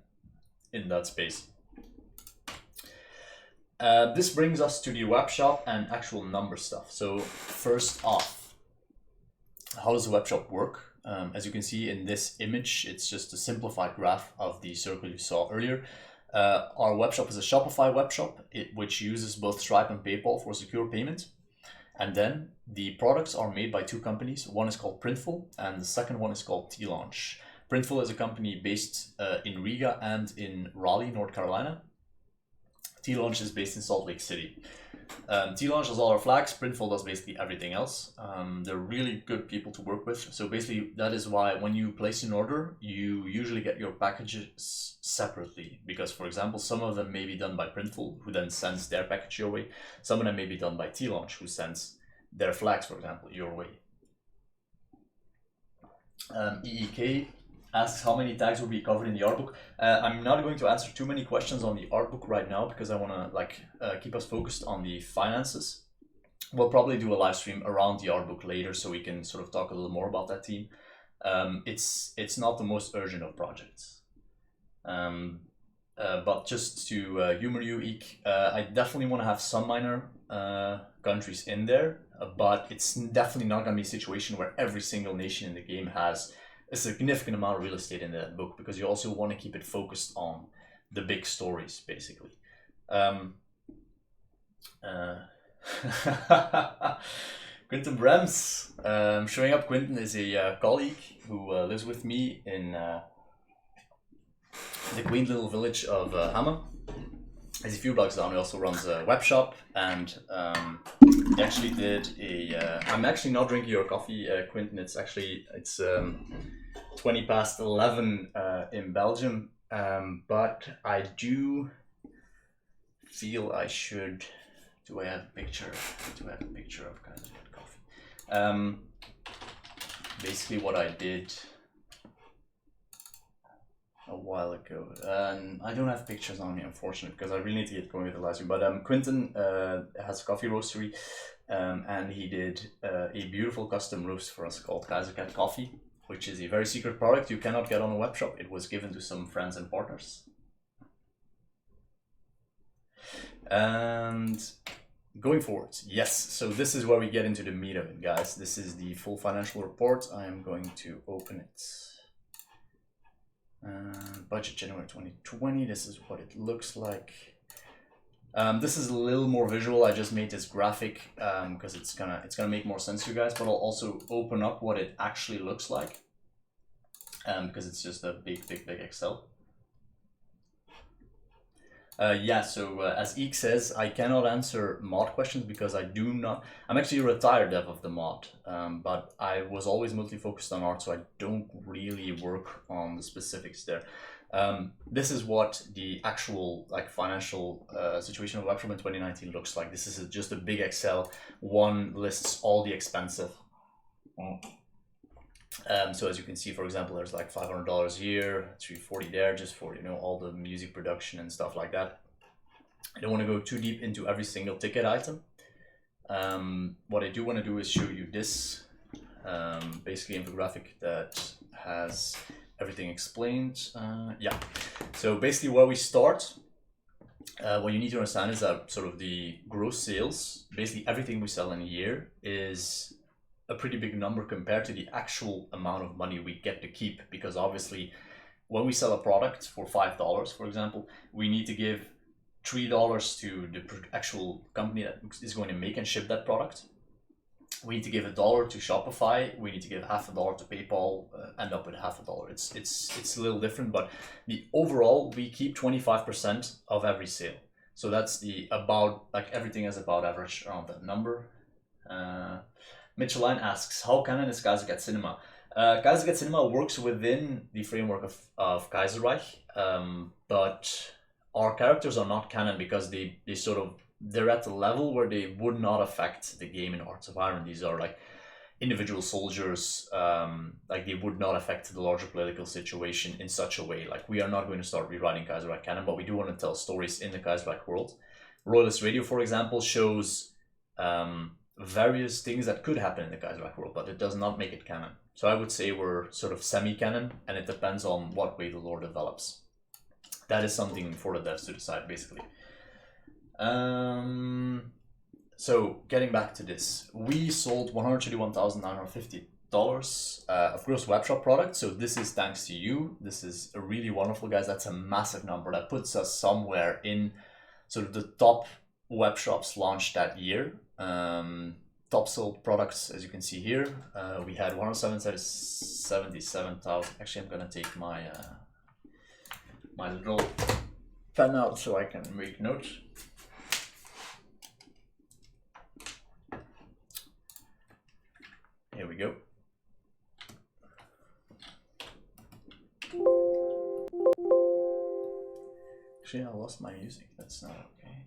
that space. This brings us to the web shop and actual number stuff. So first off, how does the web shop work? As you can see in this image, it's just a simplified graph of the circle you saw earlier. Our webshop is a Shopify webshop, which uses both Stripe and PayPal for secure payment. And then the products are made by two companies. One is called Printful, and the second one is called T-Launch. Printful is a company based in Riga and in Raleigh, North Carolina. T-Launch is based in Salt Lake City. T-Launch does all our flags, Printful does basically everything else. They're really good people to work with. So basically that is why when you place an order, you usually get your packages separately. Because, for example, some of them may be done by Printful, who then sends their package your way. Some of them may be done by T-Launch, who sends their flags, for example, your way. EEK asks how many tags will be covered in the art book. I'm not going to answer too many questions on the art book right now, because I want to keep us focused on the finances. We'll probably do a live stream around the art book later, so we can sort of talk a little more about that team. It's not the most urgent of projects. But just to humor you, Eek, I definitely want to have some minor countries in there, but it's definitely not going to be a situation where every single nation in the game has a significant amount of real estate in that book, because you also want to keep it focused on the big stories, basically. Quinten Brems, showing up. Quinten is a colleague who lives with me in the quaint little village of Hamme. He's a few blocks down. He also runs a web shop, and he actually did a. I'm actually not drinking your coffee, Quinten. It's 20 past 11 in Belgium, but I do feel I should. Do I have a picture? Do I have a picture of Kaiser Cat coffee? Basically, what I did a while ago. I don't have pictures on me, unfortunately, because I really need to get going with the live stream. But Quinten has a coffee roastery, and he did a beautiful custom roast for us called Kaiser Cat Coffee, which is a very secret product you cannot get on a web shop. It was given to some friends and partners. And going forward, yes, so this is where we get into the meat of it, guys. This is the full financial report. I am going to open it. Budget January 2020, this is what it looks like. This is a little more visual. I just made this graphic because it's gonna make more sense to you guys. But I'll also open up what it actually looks like because it's just a big Excel. Yeah, so as Eek says, I cannot answer mod questions because I'm actually a retired dev of the mod, but I was always mostly focused on art, so I don't really work on the specifics there. This is what the actual financial situation of webshop in 2019 looks like. This is just a big Excel. One lists all the expensive. So as you can see, for example, there's like $500 a year, $340 there, just for all the music production and stuff like that. I don't want to go too deep into every single ticket item. What I do want to do is show you this basically infographic that has everything explained. Yeah, so basically where we start, what you need to understand is that sort of the gross sales, basically everything we sell in a year, is a pretty big number compared to the actual amount of money we get to keep, because obviously when we sell a product for $5, for example, we need to give $3 to the actual company that is going to make and ship that product. We need to give $1 to Shopify. We need to give $0.50 to PayPal. End up with $0.50. It's a little different, but the overall we keep 25% of every sale. So that's the about, everything is about average around that number. Mitchelline asks, how canon is Kaiser Cat Cinema? Kaiser Cat Cinema works within the framework of Kaiserreich, but our characters are not canon because they're at the level where they would not affect the game in Hearts of Iron. These are like individual soldiers, they would not affect the larger political situation in such a way. Like, we are not going to start rewriting Kaiserreich canon, but we do want to tell stories in the Kaiserreich world. Royalist Radio, for example, shows various things that could happen in the Kaiserreich world, but it does not make it canon. So I would say we're sort of semi-canon, and it depends on what way the lore develops. That is something for the devs to decide, basically. So getting back to this, we sold $131,950 of gross webshop products. So this is thanks to you. This is really wonderful, guys. That's a massive number. That puts us somewhere in sort of the top webshops launched that year. Top sold products, as you can see here, we had 177,000. Actually, I'm gonna take my my little pen out so I can make notes. Here we go. Actually, I lost my music. That's not okay.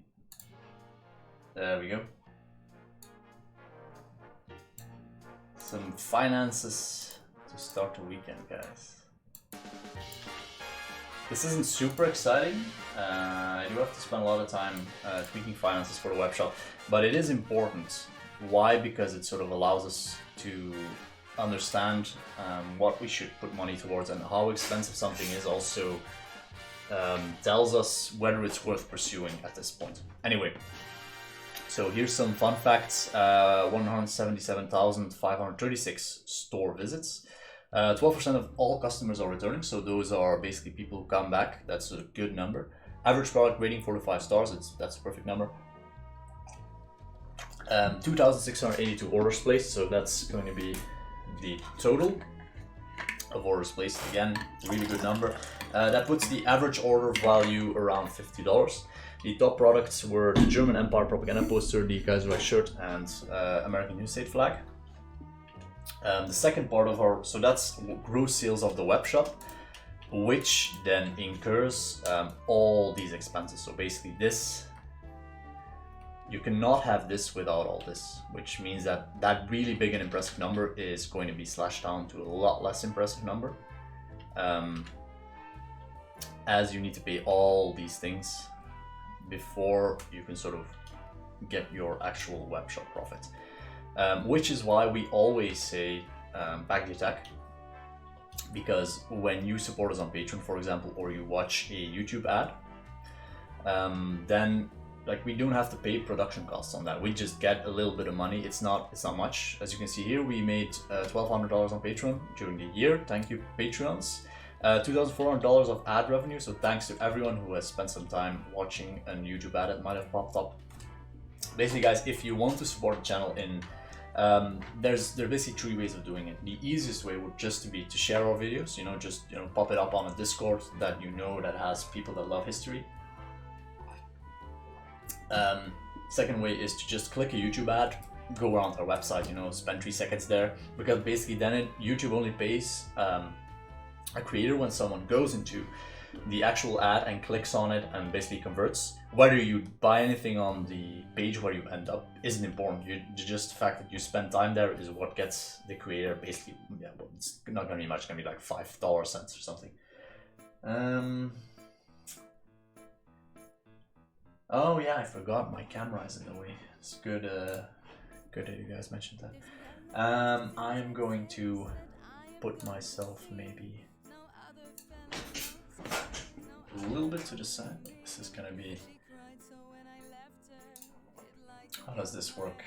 There we go. Some finances to start the weekend, guys. This isn't super exciting. I do have to spend a lot of time tweaking finances for the web shop, but it is important. Why? Because it sort of allows us to understand what we should put money towards, and how expensive something is also tells us whether it's worth pursuing at this point. Anyway, so here's some fun facts. 177,536 store visits. 12% of all customers are returning, so those are basically people who come back. That's a good number. Average product rating 4 to 5 stars. That's a perfect number. 2,682 orders placed, so that's going to be the total of orders placed. Again, really good number. That puts the average order value around $50. The top products were the German Empire propaganda poster, the Kaiserreich shirt, and American New State flag. The second part of so that's gross sales of the web shop, which then incurs all these expenses. So basically this, you cannot have this without all this, which means that that really big and impressive number is going to be slashed down to a lot less impressive number, as you need to pay all these things before you can sort of get your actual web shop profit. Which is why we always say back the attack, because when you support us on Patreon, for example, or you watch a YouTube ad, then we don't have to pay production costs on that. We just get a little bit of money. It's not much. As you can see here, we made $1,200 on Patreon during the year. Thank you, Patreons. $2,400 of ad revenue. So thanks to everyone who has spent some time watching a YouTube ad that might have popped up. Basically, guys, if you want to support the channel in there are basically 3 ways of doing it. The easiest way would just be to share our videos, just pop it up on a Discord that that has people that love history. Second way is to just click a YouTube ad, go around our website, spend 3 seconds there, because basically then YouTube only pays a creator when someone goes into the actual ad and clicks on it and basically converts. Whether you buy anything on the page where you end up isn't important. Just the fact that you spend time there is what gets the creator basically, well, it's not gonna be much, it's gonna be like $5 or something. Oh yeah, I forgot my camera is in the way. It's good, good that you guys mentioned that. I'm going to put myself maybe a little bit to the side. This is gonna be... How does this work?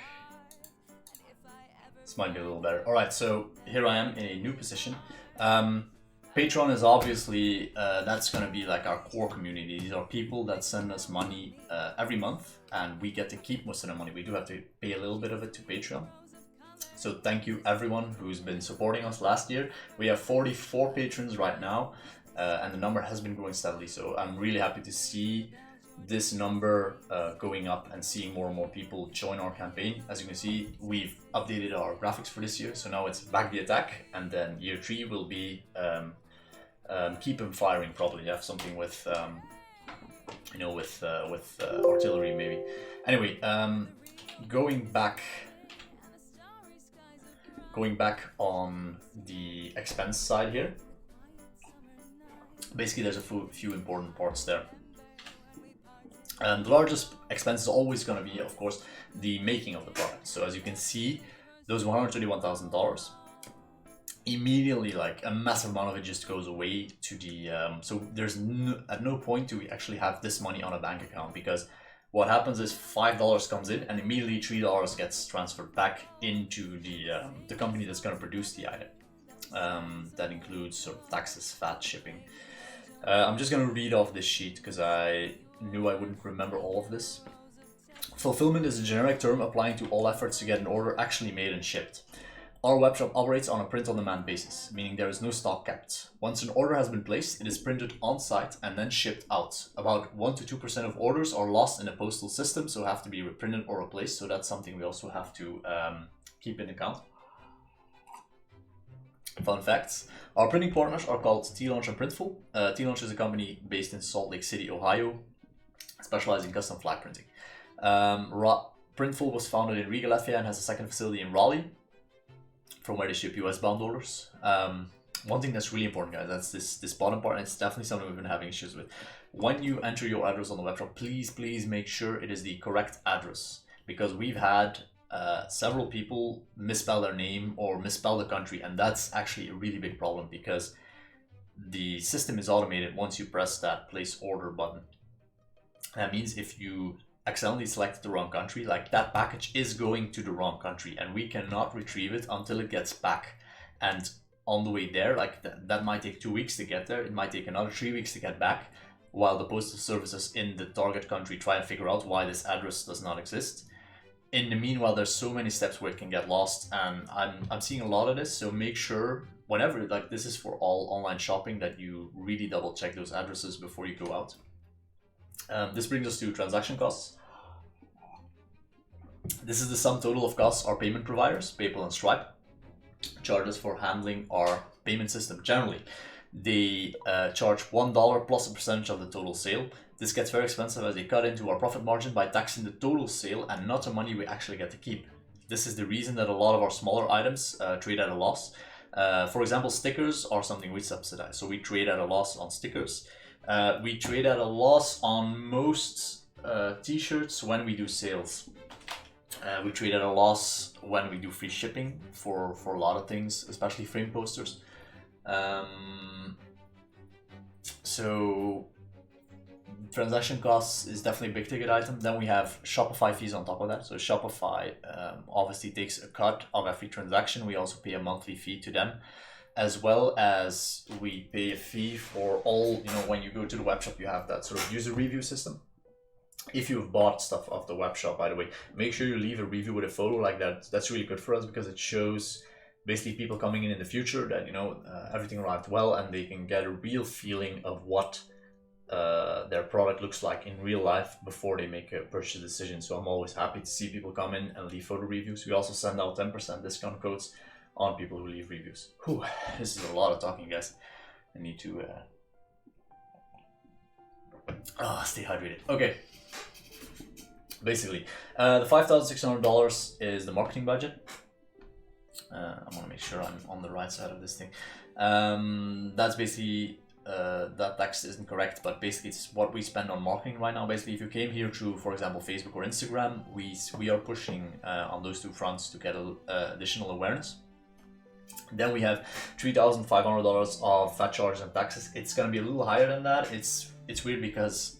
This might be a little better. Alright, so here I am in a new position. Patreon is obviously, that's gonna be like our core community. These are people that send us money every month, and we get to keep most of the money. We do have to pay a little bit of it to Patreon. So thank you everyone who's been supporting us last year. We have 44 patrons right now, and the number has been growing steadily. So I'm really happy to see this number going up and seeing more and more people join our campaign. As you can see, we've updated our graphics for this year. So now it's back the attack, and then year 3 will be keep them firing. Probably you have something with with artillery maybe. Anyway, going back on the expense side here. Basically, there's a few important parts there. And the largest expense is always going to be, of course, the making of the product. So as you can see, those $131,000, immediately, like a massive amount of it just goes away to the, so there's at no point do we actually have this money on a bank account, because what happens is $5 comes in and immediately $3 gets transferred back into the company that's going to produce the item. That includes sort of taxes, VAT, shipping. I'm just going to read off this sheet because I knew I wouldn't remember all of this. Fulfillment is a generic term applying to all efforts to get an order actually made and shipped. Our webshop operates on a print-on-demand basis, meaning there is no stock kept. Once an order has been placed, it is printed on-site and then shipped out. About 1 to 2% of orders are lost in the postal system, so have to be reprinted or replaced, so that's something we also have to keep in account. Fun facts. Our printing partners are called T-Launch and Printful. T-Launch is a company based in Salt Lake City, Ohio, specializing in custom flag printing. Printful was founded in Riga, Latvia, and has a second facility in Raleigh, from where they ship US bound orders. One thing that's really important, guys, that's this bottom part, and it's definitely something we've been having issues with. When you enter your address on the webshop, please make sure it is the correct address, because we've had several people misspell their name or misspell the country, and that's actually a really big problem because the system is automated once you press that place order button. That means if you accidentally selected the wrong country, like that package is going to the wrong country and we cannot retrieve it until it gets back. And on the way there, like that might take 2 weeks to get there, it might take another 3 weeks to get back, while the postal services in the target country try and figure out why this address does not exist. In the meanwhile, there's so many steps where it can get lost, and I'm seeing a lot of this, so make sure whenever, like this is for all online shopping, that you really double check those addresses before you go out. This brings us to transaction costs. This is the sum total of costs our payment providers, PayPal and Stripe, charge us for handling our payment system. Generally, they charge $1 plus a percentage of the total sale. This gets very expensive as they cut into our profit margin by taxing the total sale and not the money we actually get to keep. This is the reason that a lot of our smaller items trade at a loss. For example, stickers are something we subsidize, so we trade at a loss on stickers. We trade at a loss on most t-shirts when we do sales. We trade at a loss when we do free shipping for a lot of things, especially frame posters. So transaction costs is definitely a big ticket item. Then we have Shopify fees on top of that. So Shopify obviously takes a cut of every transaction. We also pay a monthly fee to them. as well as we pay a fee for all, when you go to the webshop, you have that sort of user review system. If you've bought stuff off the webshop, by the way, make sure you leave a review with a photo like that. That's really good for us because it shows basically people coming in the future that, everything arrived well, and they can get a real feeling of what their product looks like in real life before they make a purchase decision. So I'm always happy to see people come in and leave photo reviews. We also send out 10% discount codes on people who leave reviews. Whew, this is a lot of talking, guys. I need to stay hydrated. Okay. Basically, the $5,600 is the marketing budget. I want to make sure I'm on the right side of this thing. That's basically, that text isn't correct, but basically it's what we spend on marketing right now. Basically, if you came here through, for example, Facebook or Instagram, we are pushing on those two fronts to get additional awareness. Then we have $3,500 of VAT charges and taxes. It's going to be a little higher than that. It's weird because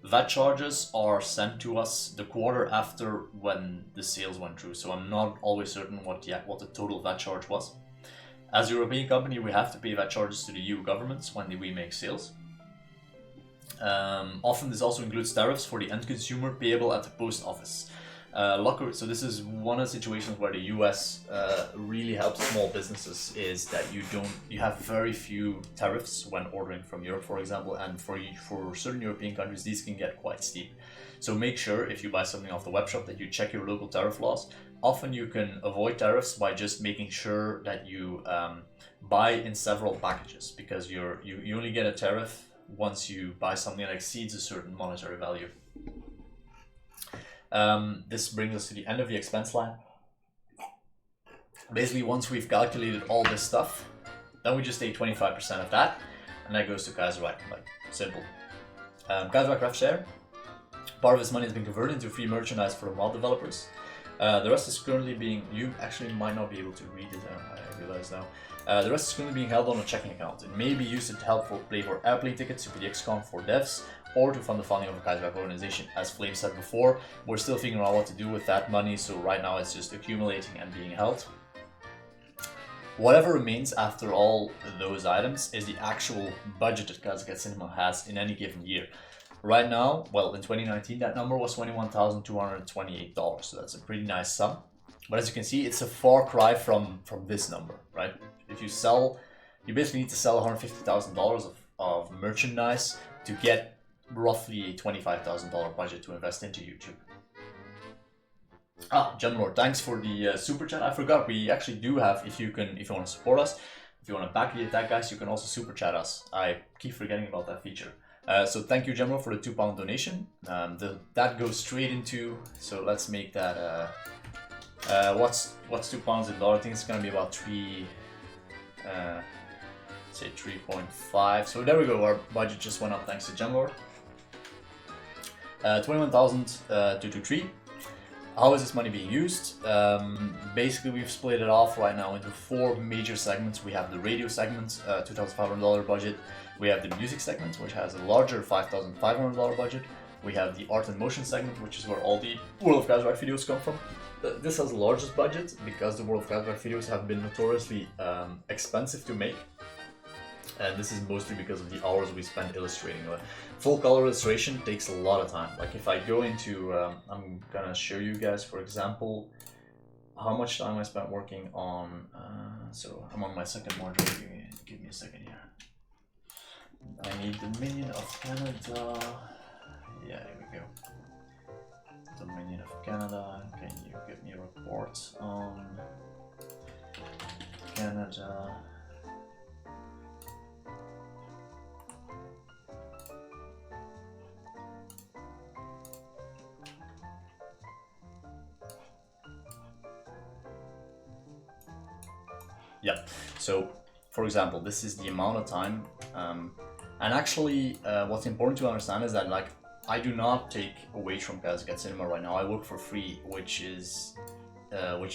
VAT charges are sent to us the quarter after when the sales went through, so I'm not always certain what the total VAT charge was. As a European company, we have to pay VAT charges to the EU governments when we make sales. Often this also includes tariffs for the end consumer payable at the post office. So this is one of the situations where the US really helps small businesses, is that you have very few tariffs when ordering from Europe, for example, and for certain European countries these can get quite steep. So make sure if you buy something off the webshop that you check your local tariff laws. Often you can avoid tariffs by just making sure that you buy in several packages, because you only get a tariff once you buy something that exceeds a certain monetary value. This brings us to the end of the expense line. Basically, once we've calculated all this stuff, then we just take 25% of that, and that goes to Kaiserreich. Like, simple. Kaiserreich rev share. Part of this money has been converted into free merchandise for the mod developers. The rest is currently being... You actually might not be able to read it, I realize now. The rest is currently being held on a checking account. It may be used to help pay for airplane tickets, to the XCOM for devs, or to fund the funding of a Kaiserreich organization. As Flame said before, we're still figuring out what to do with that money, so right now it's just accumulating and being held. Whatever remains after all those items is the actual budget that Kaiser Cat Cinema has in any given year. Right now, well, in 2019, that number was $21,228, so that's a pretty nice sum. But as you can see, it's a far cry from this number, right? If you sell, you basically need to sell $150,000 of merchandise to get roughly a $25,000 budget to invest into YouTube. Gemlord, thanks for the super chat. I forgot, we actually do have, if you want to support us, if you want to back the attack, guys, you can also super chat us. I keep forgetting about that feature. So thank you, Gemlord, for the £2 donation. That goes straight into, so let's make that, what's £2 in dollar? I think it's going to be about say 3.5. So there we go, our budget just went up thanks to Gemlord. 21,223. How is this money being used? Basically, we've split it off right now into 4 major segments. We have the radio segment, $2,500 budget. We have the music segment, which has a larger $5,500 budget. We have the art and motion segment, which is where all the World of Kaiserreich videos come from. This has the largest budget because the World of Kaiserreich videos have been notoriously expensive to make. And this is mostly because of the hours we spend illustrating. Full color illustration takes a lot of time. Like if I go into, I'm gonna show you guys, for example, how much time I spent working on, so I'm on my second module, give me a second here. I need Dominion of Canada, yeah, here we go. Dominion of Canada, can you give me a report on Canada? Yeah, so for example, this is the amount of time, and actually what's important to understand is that like I do not take a wage from Kaiser Cat Cinema right now. I work for free, which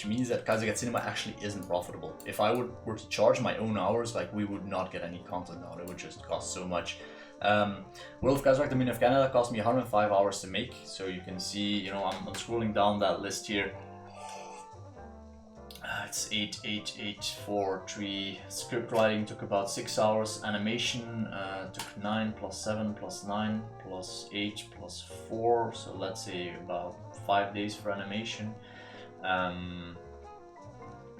means that Kaiser Cat Cinema actually isn't profitable. If I were to charge my own hours, like we would not get any content out. It would just cost so much. World of Kaiserreich, Dominion of Canada cost me 105 hours to make. So you can see, I'm scrolling down that list here. It's 8, 8, 8, 4, 3. Script writing took about 6 hours. Animation took 9 plus 7 plus 9 plus 8 plus 4. So let's say about 5 days for animation.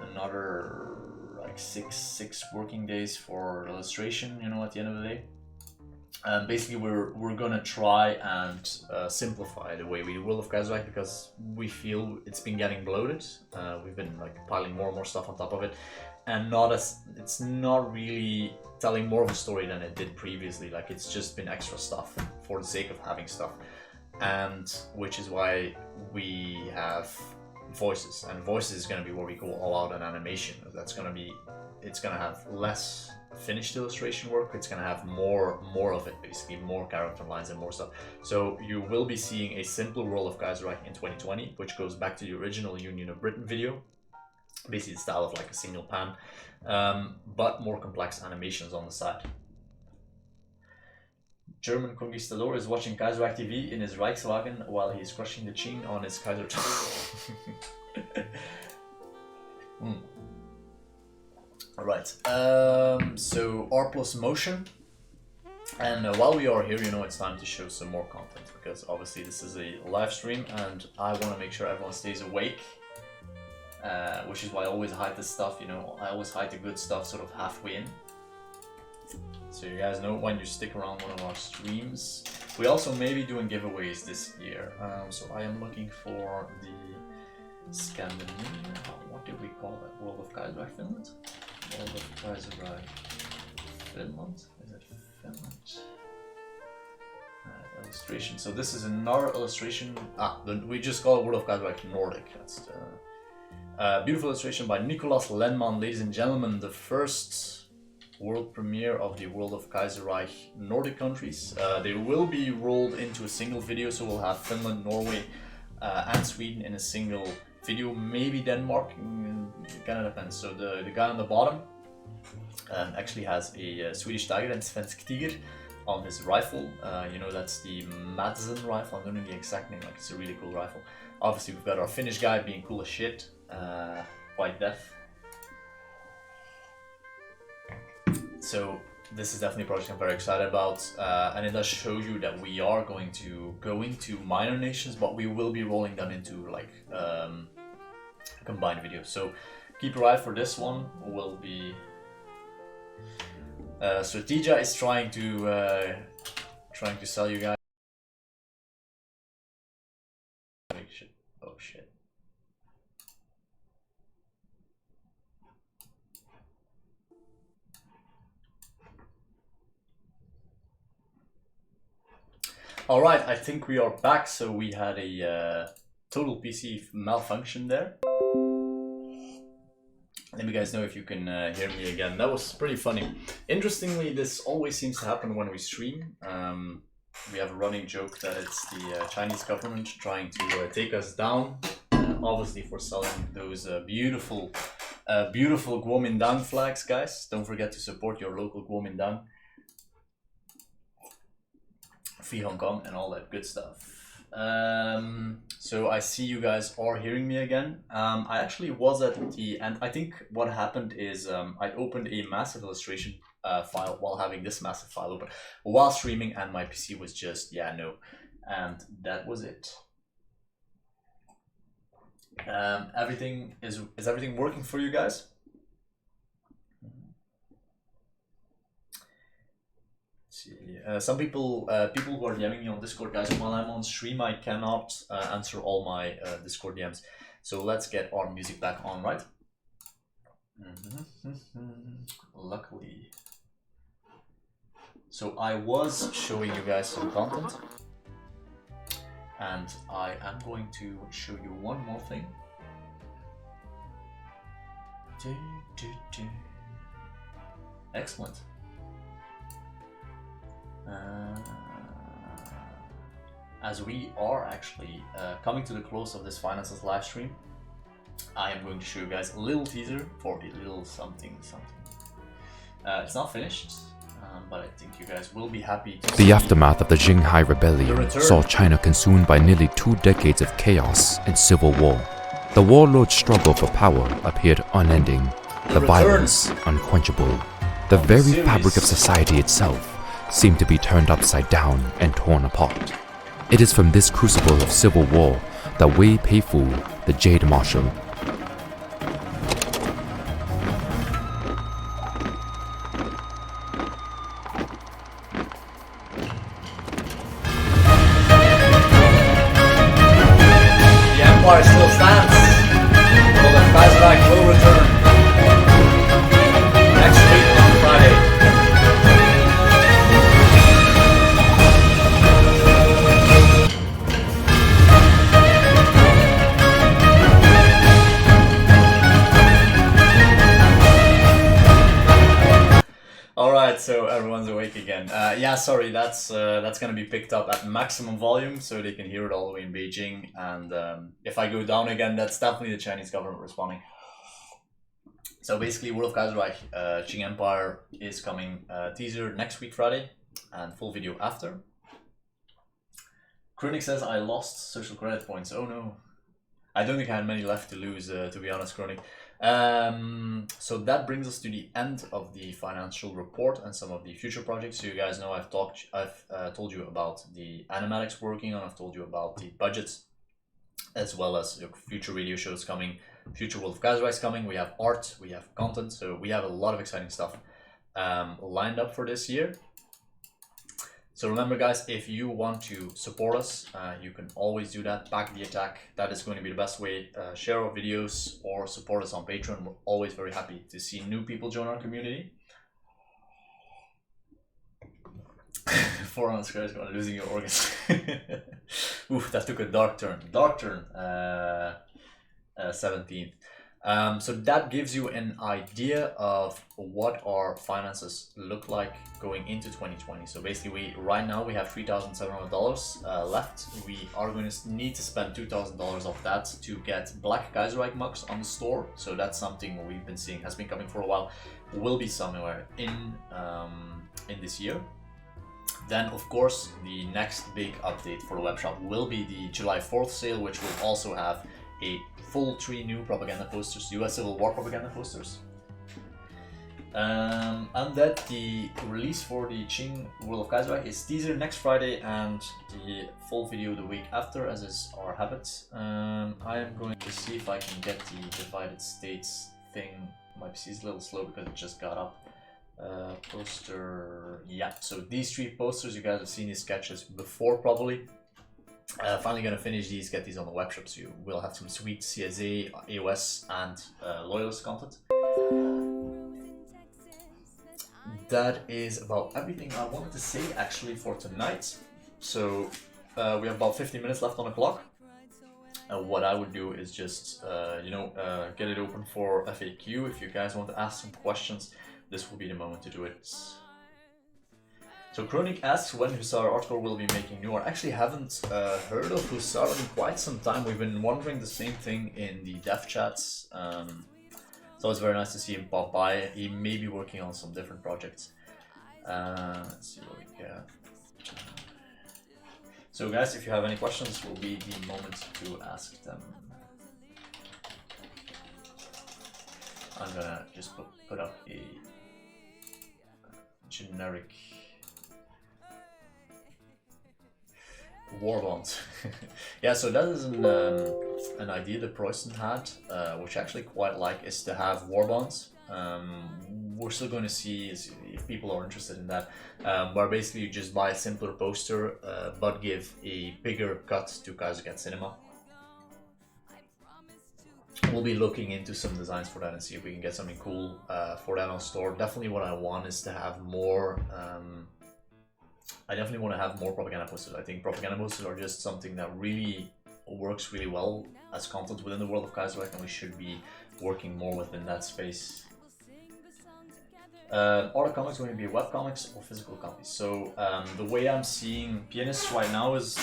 Another like six working days for illustration. You know, at the end of the day. Basically, we're gonna try and simplify the way we do World of Kaiserreich because we feel it's been getting bloated. We've been like piling more and more stuff on top of it, and it's not really telling more of a story than it did previously. Like it's just been extra stuff for the sake of having stuff, and which is why we have voices, and voices is gonna be where we go all out on animation. It's gonna have less finished illustration work. It's gonna have more of it, basically more character lines and more stuff. So you will be seeing a simple World of Kaiserreich in 2020, which goes back to the original Union of Britain video, basically the style of like a single pan, but more complex animations on the side. German conquistador is watching Kaiserreich TV in his Reichswagen while he's crushing the chin on his Kaiser. Alright, so R plus motion, and while we are here, you know, it's time to show some more content, because obviously this is a live stream and I want to make sure everyone stays awake, which is why I always hide this stuff, you know, I always hide the good stuff sort of halfway in, so you guys know when you stick around one of our streams. We also may be doing giveaways this year, so I am looking for the Scandinavian, what did we call that, World of Kaiserreich Finland? World of Kaiserreich Finland? Is it Finland? Illustration. So this is another illustration. We just call it World of Kaiserreich Nordic. That's the beautiful illustration by Nicolas Lenman, ladies and gentlemen. The first world premiere of the World of Kaiserreich Nordic countries. They will be rolled into a single video, so we'll have Finland, Norway, and Sweden in a single video, maybe Denmark, it kind of depends. So the guy on the bottom actually has a Swedish tiger and Svensk Tiger on his rifle. You know, that's the Madsen rifle. I don't know the exact name, like it's a really cool rifle. Obviously we've got our Finnish guy being cool as shit, White Death. So this is definitely a project I'm very excited about, and it does show you that we are going to go into minor nations, but we will be rolling them into like combined videos. So keep your eye for this one. Will be Strategia is trying to sell you guys. Oh shit. Alright, I think we are back. So we had a total PC malfunction there. Let me guys know if you can hear me again. That was pretty funny. Interestingly, this always seems to happen when we stream. We have a running joke that it's the Chinese government trying to take us down, obviously for selling those beautiful Kuomintang flags, guys. Don't forget to support your local Kuomintang. Free Hong Kong and all that good stuff. So I see you guys are hearing me again. I actually was at the end. I think what happened is I opened a massive illustration file while having this massive file open while streaming, and my PC was just, yeah, no. And that was it. Everything is everything working for you guys? Some people who are DMing me on Discord, guys, while I'm on stream I cannot answer all my Discord DMs, so let's get our music back on, right? Luckily. So I was showing you guys some content, and I am going to show you one more thing. Excellent. As we are actually coming to the close of this finances live stream, I am going to show you guys a little teaser for a little something. It's not finished, but I think you guys will be happy to see. The aftermath of the Xinhai Rebellion saw China consumed by nearly 2 decades of chaos and civil war. The warlord's struggle for power appeared unending, the violence returns. unquenchable. The very fabric of society itself seemed to be turned upside down and torn apart. It is from this crucible of civil war that Wei Peifu, the Jade Marshal, The Empire still stands. Well, the Kaiserreich will return next week on Friday. Alright, so everyone's awake again. Yeah, sorry, that's gonna be picked up at maximum volume so they can hear it all the way in Beijing. And if I go down again, that's definitely the Chinese government responding. So basically, World of Kaiserreich, Qing Empire is coming teaser next week Friday and full video after. Kronik says I lost social credit points. Oh no. I don't think I had many left to lose, to be honest, Kronik. So that brings us to the end of the financial report and some of the future projects. So you guys know I've told you about the animatics we're working on. I've told you about the budgets, as well as future radio shows coming, future World of Kaiserreich is coming. We have art, we have content, so we have a lot of exciting stuff lined up for this year. So remember, guys, if you want to support us, you can always do that. Back the attack. That is going to be the best way. Share our videos or support us on Patreon. We're always very happy to see new people join our community. 400 squares going losing your organs. Oof, that took a dark turn. 17th. So that gives you an idea of what our finances look like going into 2020. So basically, right now we have $3,700 left. We are going to need to spend $2,000 of that to get Black Kaiserreich mugs on the store. So that's something we've been seeing has been coming for a while. Will be somewhere in this year. Then, of course, the next big update for the webshop will be the July 4th sale, which will also have a full 3 new propaganda posters, US Civil War propaganda posters. And that the release for the Qing World of Kaiserreich is teaser next Friday and the full video the week after, as is our habit. I am going to see if I can get the Divided States thing. My PC is a little slow because it just got up. Poster, yeah, so these 3 posters, you guys have seen these sketches before probably. Finally gonna finish these, get these on the webshop, so you will have some sweet CSA, AOS and Loyalist content. That is about everything I wanted to say actually for tonight. So we have about 15 minutes left on the clock. What I would do is just get it open for FAQ. If you guys want to ask some questions, this will be the moment to do it. So Kronik asks when Hussar Artcore will be making new art. Actually haven't heard of Hussar in quite some time. We've been wondering the same thing in the dev chats. So it's very nice to see him pop by. He may be working on some different projects. Let's see what we get. So guys, if you have any questions, this will be the moment to ask them. I'm gonna just put up a generic war bond. Yeah, so that is an idea that Preußen had, which I actually quite like, is to have war bonds. We're still going to see if people are interested in that, where basically you just buy a simpler poster, but give a bigger cut to Kaiser Cat Cinema. We'll be looking into some designs for that and see if we can get something cool for that on store. Definitely what I want is to have more I definitely want to have more propaganda posters. I think propaganda posters are just something that really works really well as content within the world of Kaiserreich, and we should be working more within that space. Are the comics going to be webcomics or physical copies? So the way I'm seeing Pianists right now is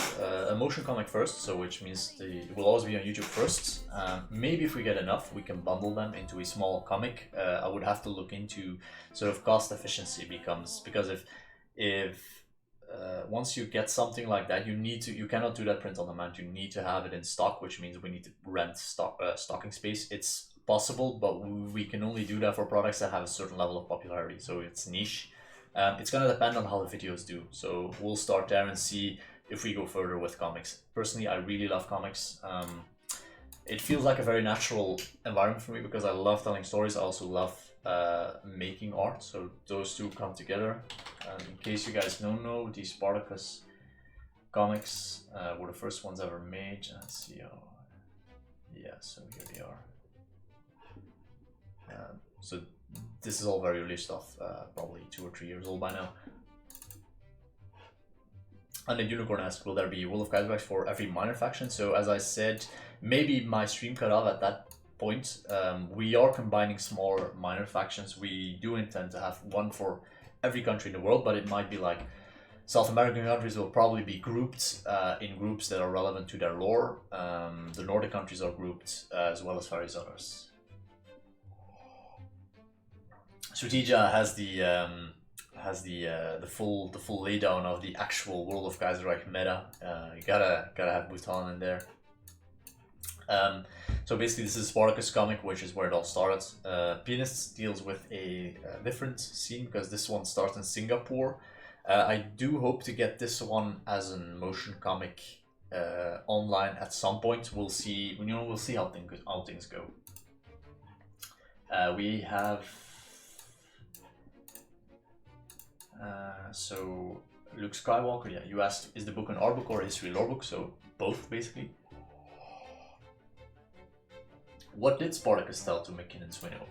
a motion comic first, so which means it will always be on YouTube first. Maybe if we get enough, we can bundle them into a small comic. I would have to look into sort of cost efficiency because if once you get something like that, you cannot do that print on demand. You need to have it in stock, which means we need to rent stocking space. It's possible, but we can only do that for products that have a certain level of popularity. So it's niche. It's gonna depend on how the videos do. So we'll start there and see if we go further with comics. Personally, I really love comics. It feels like a very natural environment for me because I love telling stories. I also love making art, so those two come together. In case you guys don't know, these Spartacus comics were the first ones ever made. Let's see how... Yeah, so here they are. So this is all very early stuff, probably 2 or 3 years old by now. And then Unicorn asked, will there be World of Kaiserreich for every minor faction? So as I said, maybe my stream cut off at that point. We are combining smaller minor factions. We do intend to have one for every country in the world, but it might be like South American countries will probably be grouped in groups that are relevant to their lore. The Nordic countries are grouped as well as various others. Strategia has the full laydown of the actual World of Kaiserreich meta. You gotta have Bhutan in there. So basically, this is Spartacus comic, which is where it all started. Pianists deals with a different scene because this one starts in Singapore. I do hope to get this one as a motion comic online at some point. We'll see. We'll see how things go. We have. So Luke Skywalker, yeah, you asked, is the book an art book or a history lore book? So both, basically. What did Spartacus tell to McKinnon Swinow?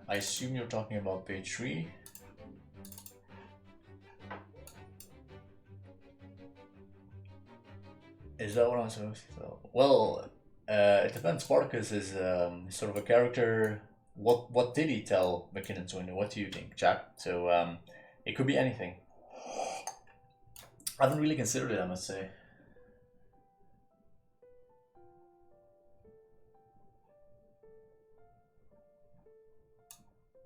I assume you're talking about page 3. Is that what I'm supposed to tell? Well, it depends. Spartacus is sort of a character. What did he tell McKinnon Swinow? What do you think, chat? So it could be anything. I haven't really considered it, I must say.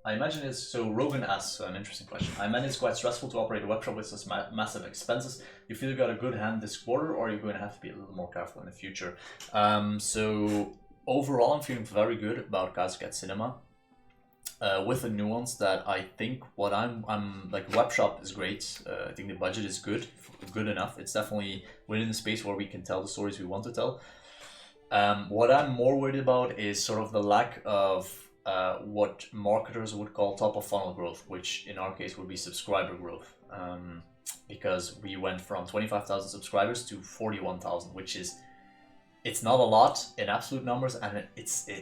I imagine it's, so Rogan asks an interesting question. I imagine it's quite stressful to operate a webshop with such massive expenses. You feel you got a good hand this quarter, or are you going to have to be a little more careful in the future? So overall, I'm feeling very good about Kaiser Cat Cinema. With the nuance that I think what I'm like, webshop is great. I think the budget is good enough. It's definitely within the space where we can tell the stories we want to tell. What I'm more worried about is sort of the lack of what marketers would call top of funnel growth, which in our case would be subscriber growth. Because we went from 25,000 subscribers to 41,000, which is, it's not a lot in absolute numbers, and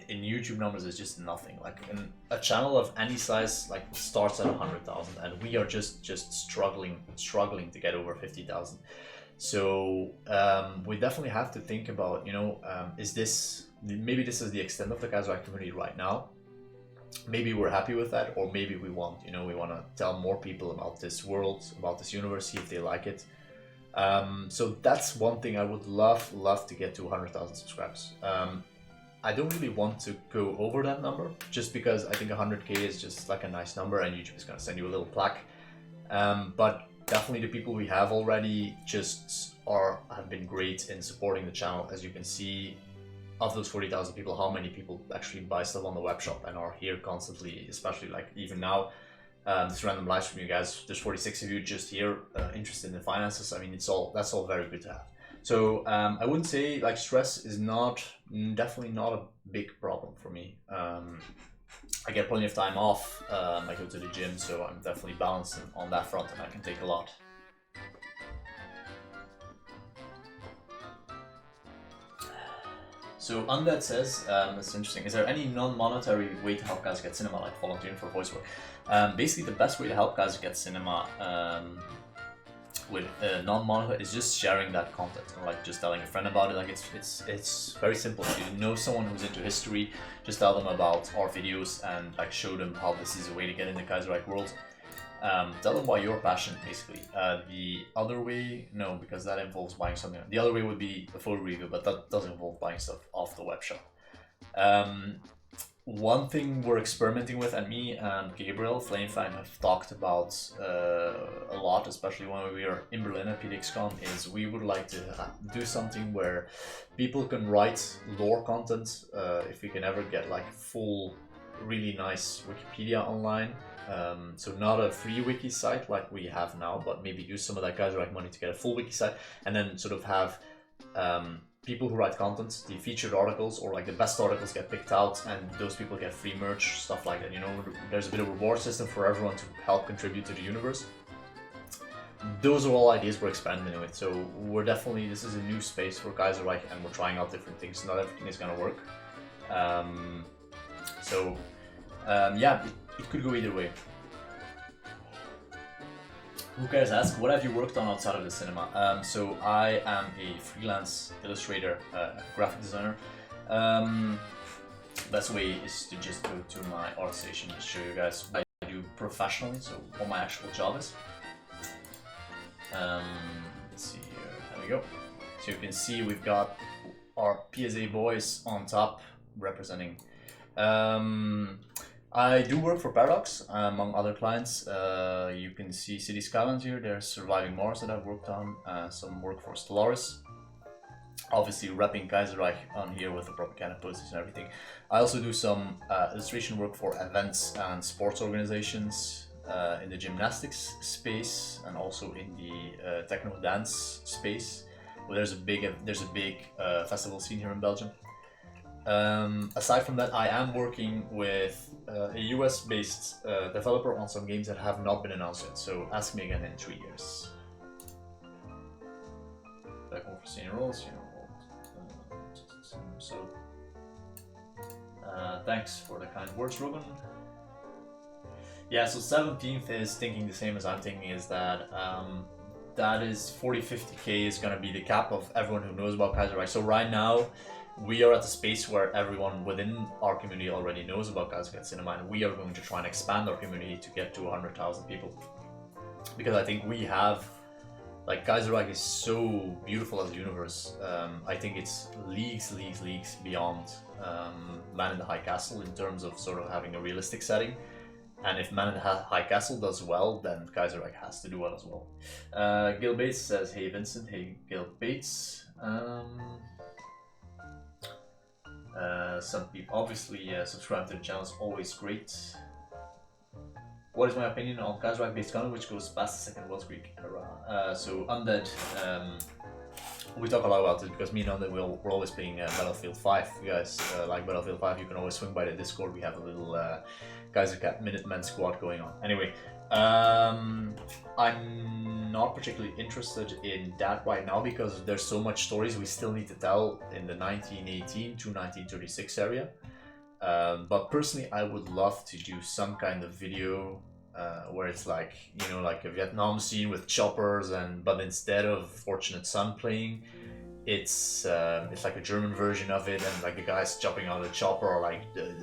in YouTube numbers it's just nothing. Like a channel of any size like starts at 100,000, and we are just struggling to get over 50,000. So we definitely have to think about, maybe this is the extent of the Kaiserreich community right now. Maybe we're happy with that, or maybe we want to tell more people about this world, about this universe, see if they like it. So that's one thing I would love to get to 100,000 subscribers. I don't really want to go over that number, just because I think 100k is just like a nice number, and YouTube is going to send you a little plaque. But definitely the people we have already have been great in supporting the channel. As you can see, of those 40,000 people, how many people actually buy stuff on the web shop and are here constantly, especially like even now. This random live stream, you guys, there's 46 of you just here interested in the finances. I mean, that's all very good to have. So I wouldn't say like stress is definitely not a big problem for me. I get plenty of time off. I go to the gym, so I'm definitely balanced on that front, and I can take a lot. So Undead says, that's interesting, is there any non-monetary way to help Kaiser Cat Cinema, like volunteering for voice work? Basically, the best way to help Kaiser Cat Cinema with non-monetary is just sharing that content, or like just telling a friend about it. Like it's very simple. If you know someone who's into history, just tell them about our videos and like show them how this is a way to get in the Kaiserreich world. Tell them why you're passionate, basically. The other way, no, because that involves buying something. The other way would be a full review, but that does involve buying stuff off the web shop. one thing we're experimenting with, and me and Gabriel Fang have talked about a lot, especially when we are in Berlin at PDXCon, is we would like to do something where people can write lore content. If we can ever get like full, really nice Wikipedia online. So not a free wiki site like we have now, but maybe use some of that Kaiserreich money to get a full wiki site, and then sort of have people who write content, the featured articles or like the best articles get picked out, and those people get free merch, stuff like that. You know, there's a bit of a reward system for everyone to help contribute to the universe. Those are all ideas we're expanding with. So we're definitely, this is a new space for Kaiserreich, and we're trying out different things. Not everything is gonna work. Yeah, it could go either way. Who cares ask, what have you worked on outside of the cinema? So I am a freelance illustrator, graphic designer. Best way is to just go to my art station to show you guys what I do professionally, so what my actual job is. Let's see here, there we go. So you can see we've got our PSA boys on top representing. I do work for Paradox, among other clients. You can see City Skylines here, there's Surviving Mars that I've worked on, some work for Stellaris. Obviously repping Kaiserreich on here with the propaganda posters and everything. I also do some illustration work for events and sports organizations in the gymnastics space, and also in the techno dance space. Well, there's a big festival scene here in Belgium. Aside from that, I am working with a US-based developer on some games that have not been announced yet, so ask me again in 3 years. Back over senior roles, you know. Thanks for the kind words, Ruben. Yeah, so 17th is thinking the same as I'm thinking, is that that is 40-50k is going to be the cap of everyone who knows about Kaiserreich. So right now, we are at a space where everyone within our community already knows about Kaiser Cat Cinema, and we are going to try and expand our community to get to 100,000 people. Because I think we have, like, Kaiserreich is so beautiful as a universe. I think it's leagues beyond Man in the High Castle in terms of sort of having a realistic setting. And if Man in the High Castle does well, then Kaiserreich has to do well as well. Gil Bates says, hey Vincent, hey Gil Bates. Some people obviously subscribe to the channel is always great. What is my opinion on Kaiserreich based content which goes past the Second World Creek era? So Undead, we talk a lot about it because me and Undead we're always playing Battlefield 5. If you guys like Battlefield 5, you can always swing by the Discord. We have a little Kaiser Cat Minutemen squad going on. Anyway, I'm not particularly interested in that right now because there's so much stories we still need to tell in the 1918 to 1936 area. But personally, I would love to do some kind of video where it's like, you know, like a Vietnam scene with choppers, but instead of Fortunate Son playing, it's like a German version of it, and like the guys jumping on the chopper are like the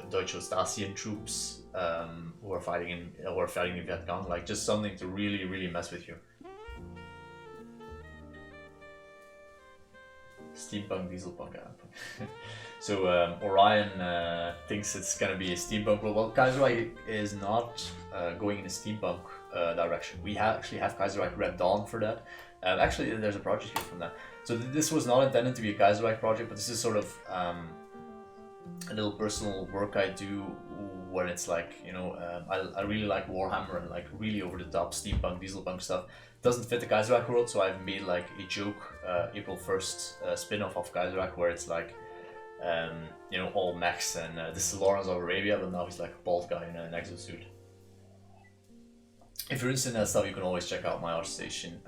Deutsche Ostasian troops who are fighting in Vietnam, like just something to really mess with you. Steampunk Dieselpunk app. So Orion thinks it's gonna be a steampunk. Well, Kaiserreich is not going in a steampunk direction. We actually have Kaiserreich Red Dawn for that. Actually, there's a project here from that. So this was not intended to be a Kaiserreich project, but this is sort of a little personal work I do where it's like, you know, I really like Warhammer and like really over the top steampunk, dieselpunk stuff. Doesn't fit the Kaiserreich world, so I've made like a joke April 1st spin-off of Kaiserreich where it's like, you know, all mechs, and this is Lawrence of Arabia, but now he's like a bald guy in an exosuit. If you're interested in that stuff, you can always check out my art station.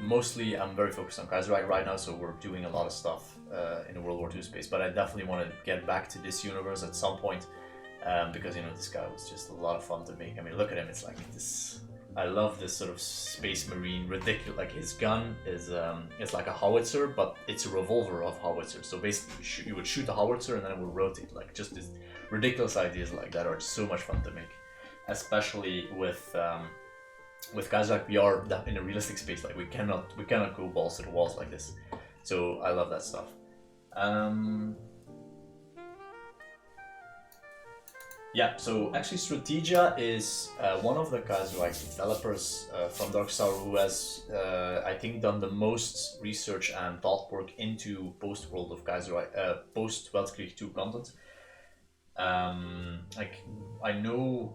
Mostly, I'm very focused on Kaiserreich right now, so we're doing a lot of stuff in the World War II space, but I definitely want to get back to this universe at some point, because, you know, this guy was just a lot of fun to make. I mean, look at him, it's like this... I love this sort of space marine, ridiculous, like his gun is it's like a howitzer, but it's a revolver of howitzer. So basically you would shoot the howitzer and then it would rotate. Like just these ridiculous ideas like that are so much fun to make. Especially with Kaiserreich, we are in a realistic space, like we cannot go balls to the walls like this. So I love that stuff. Yeah, so actually Strategia is one of the Kaiserreich developers from Dark Star who has, I think, done the most research and thought work into post-World of Kaiserreich, post-Weltkrieg 2 content. Like, I know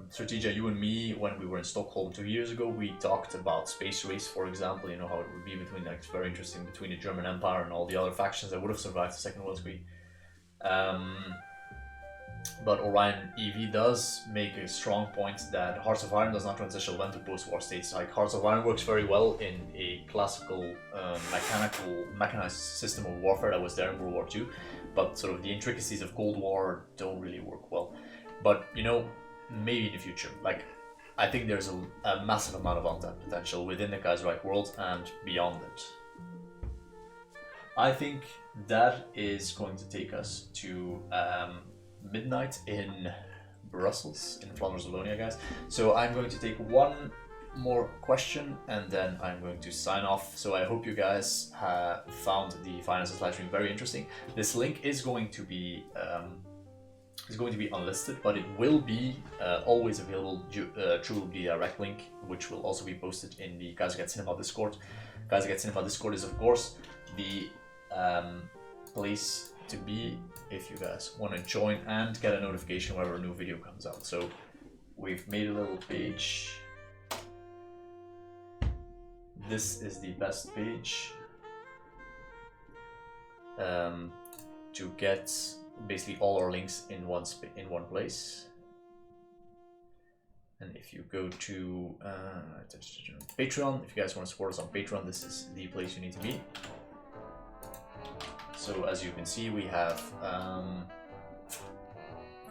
Strategia, you and me, when we were in Stockholm 2 years ago, we talked about Space Race, for example, you know, how it would be between, like, it's very interesting between the German Empire and all the other factions that would have survived the Second World War. But Orion EV does make a strong point that Hearts of Iron does not transition well to post-war states. Like, Hearts of Iron works very well in a classical, mechanized system of warfare that was there in World War II, but sort of the intricacies of Cold War don't really work well. But, you know, maybe in the future. Like, I think there's a massive amount of untapped potential within the Kaiserreich world and beyond it. I think that is going to take us to midnight in Brussels, in Flanders, Wallonia, guys. So I'm going to take one more question and then I'm going to sign off. So I hope you guys have found the Finances live stream very interesting. This link is going to be unlisted, but it will be always available through the direct link, which will also be posted in the Kaiser Cat Cinema Discord. Kaiser Cat Cinema Discord is, of course, the place to be if you guys want to join and get a notification whenever a new video comes out. So we've made a little page. This is the best page to get basically all our links in one place. And if you go to Patreon, if you guys want to support us on Patreon, this is the place you need to be. So as you can see, we have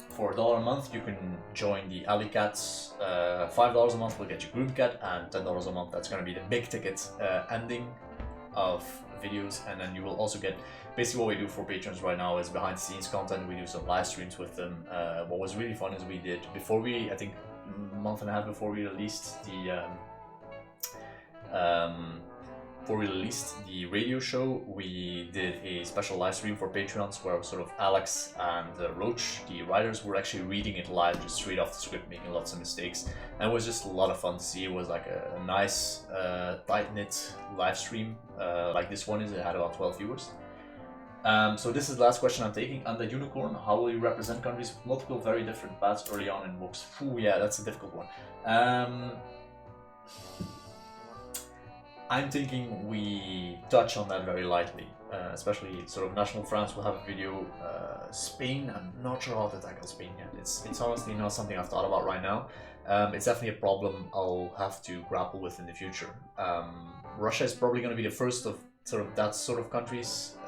for $1 a month you can join the Alley Cats. $5 a month will get you Groom Cat, and $10 a month, that's going to be the big ticket ending of videos. And then you will also get, basically what we do for patrons right now is behind the scenes content. We do some live streams with them. What was really fun is we did, before we, I think a month and a half before we released the radio show, we did a special live stream for Patreons where sort of Alex and Roach, the writers, were actually reading it live, just straight off the script, making lots of mistakes. And it was just a lot of fun to see. It was like a nice, tight-knit live stream, like this one is. It had about 12 viewers. So this is the last question I'm taking. And the Unicorn, how will you represent countries with multiple very different paths early on in books? Ooh, yeah, that's a difficult one. I'm thinking we touch on that very lightly, especially sort of National France will have a video. Spain, I'm not sure how to tackle Spain yet. It's honestly not something I've thought about right now. It's definitely a problem I'll have to grapple with in the future. Russia is probably going to be the first of sort of that sort of countries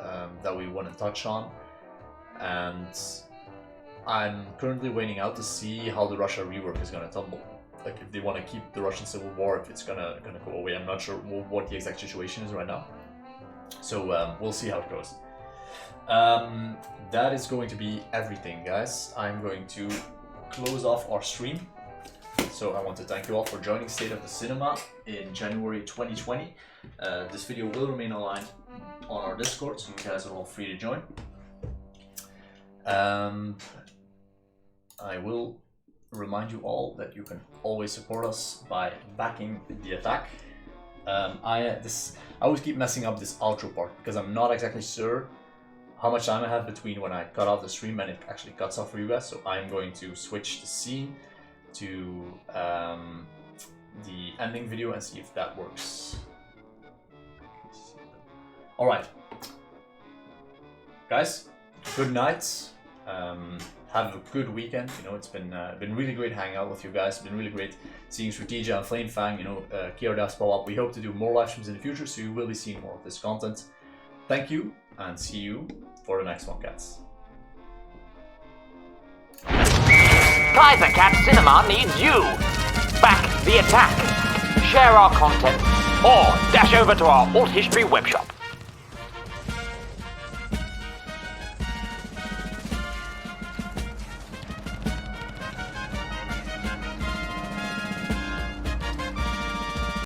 that we want to touch on. And I'm currently waiting out to see how the Russia rework is going to tumble. Like, if they want to keep the Russian Civil War, if it's gonna go away. I'm not sure what the exact situation is right now. So we'll see how it goes. That is going to be everything, guys. I'm going to close off our stream. So I want to thank you all for joining State of the Cinema in January 2020. This video will remain online on our Discord, so you guys are all free to join. I will remind you all that you can always support us by backing the attack. I always keep messing up this outro part because I'm not exactly sure how much time I have between when I cut off the stream and it actually cuts off for you guys. So I'm going to switch the scene to the ending video and see if that works. All right, guys, good night. Have a good weekend. You know, it's been really great hanging out with you guys. It's been really great seeing Strategia and Flame Fang. You know, Kierdas pop up. We hope to do more live streams in the future, so you will be seeing more of this content. Thank you, and see you for the next one, cats. Kaiser Cat Cinema needs you. Back the attack. Share our content or dash over to our alt history webshop.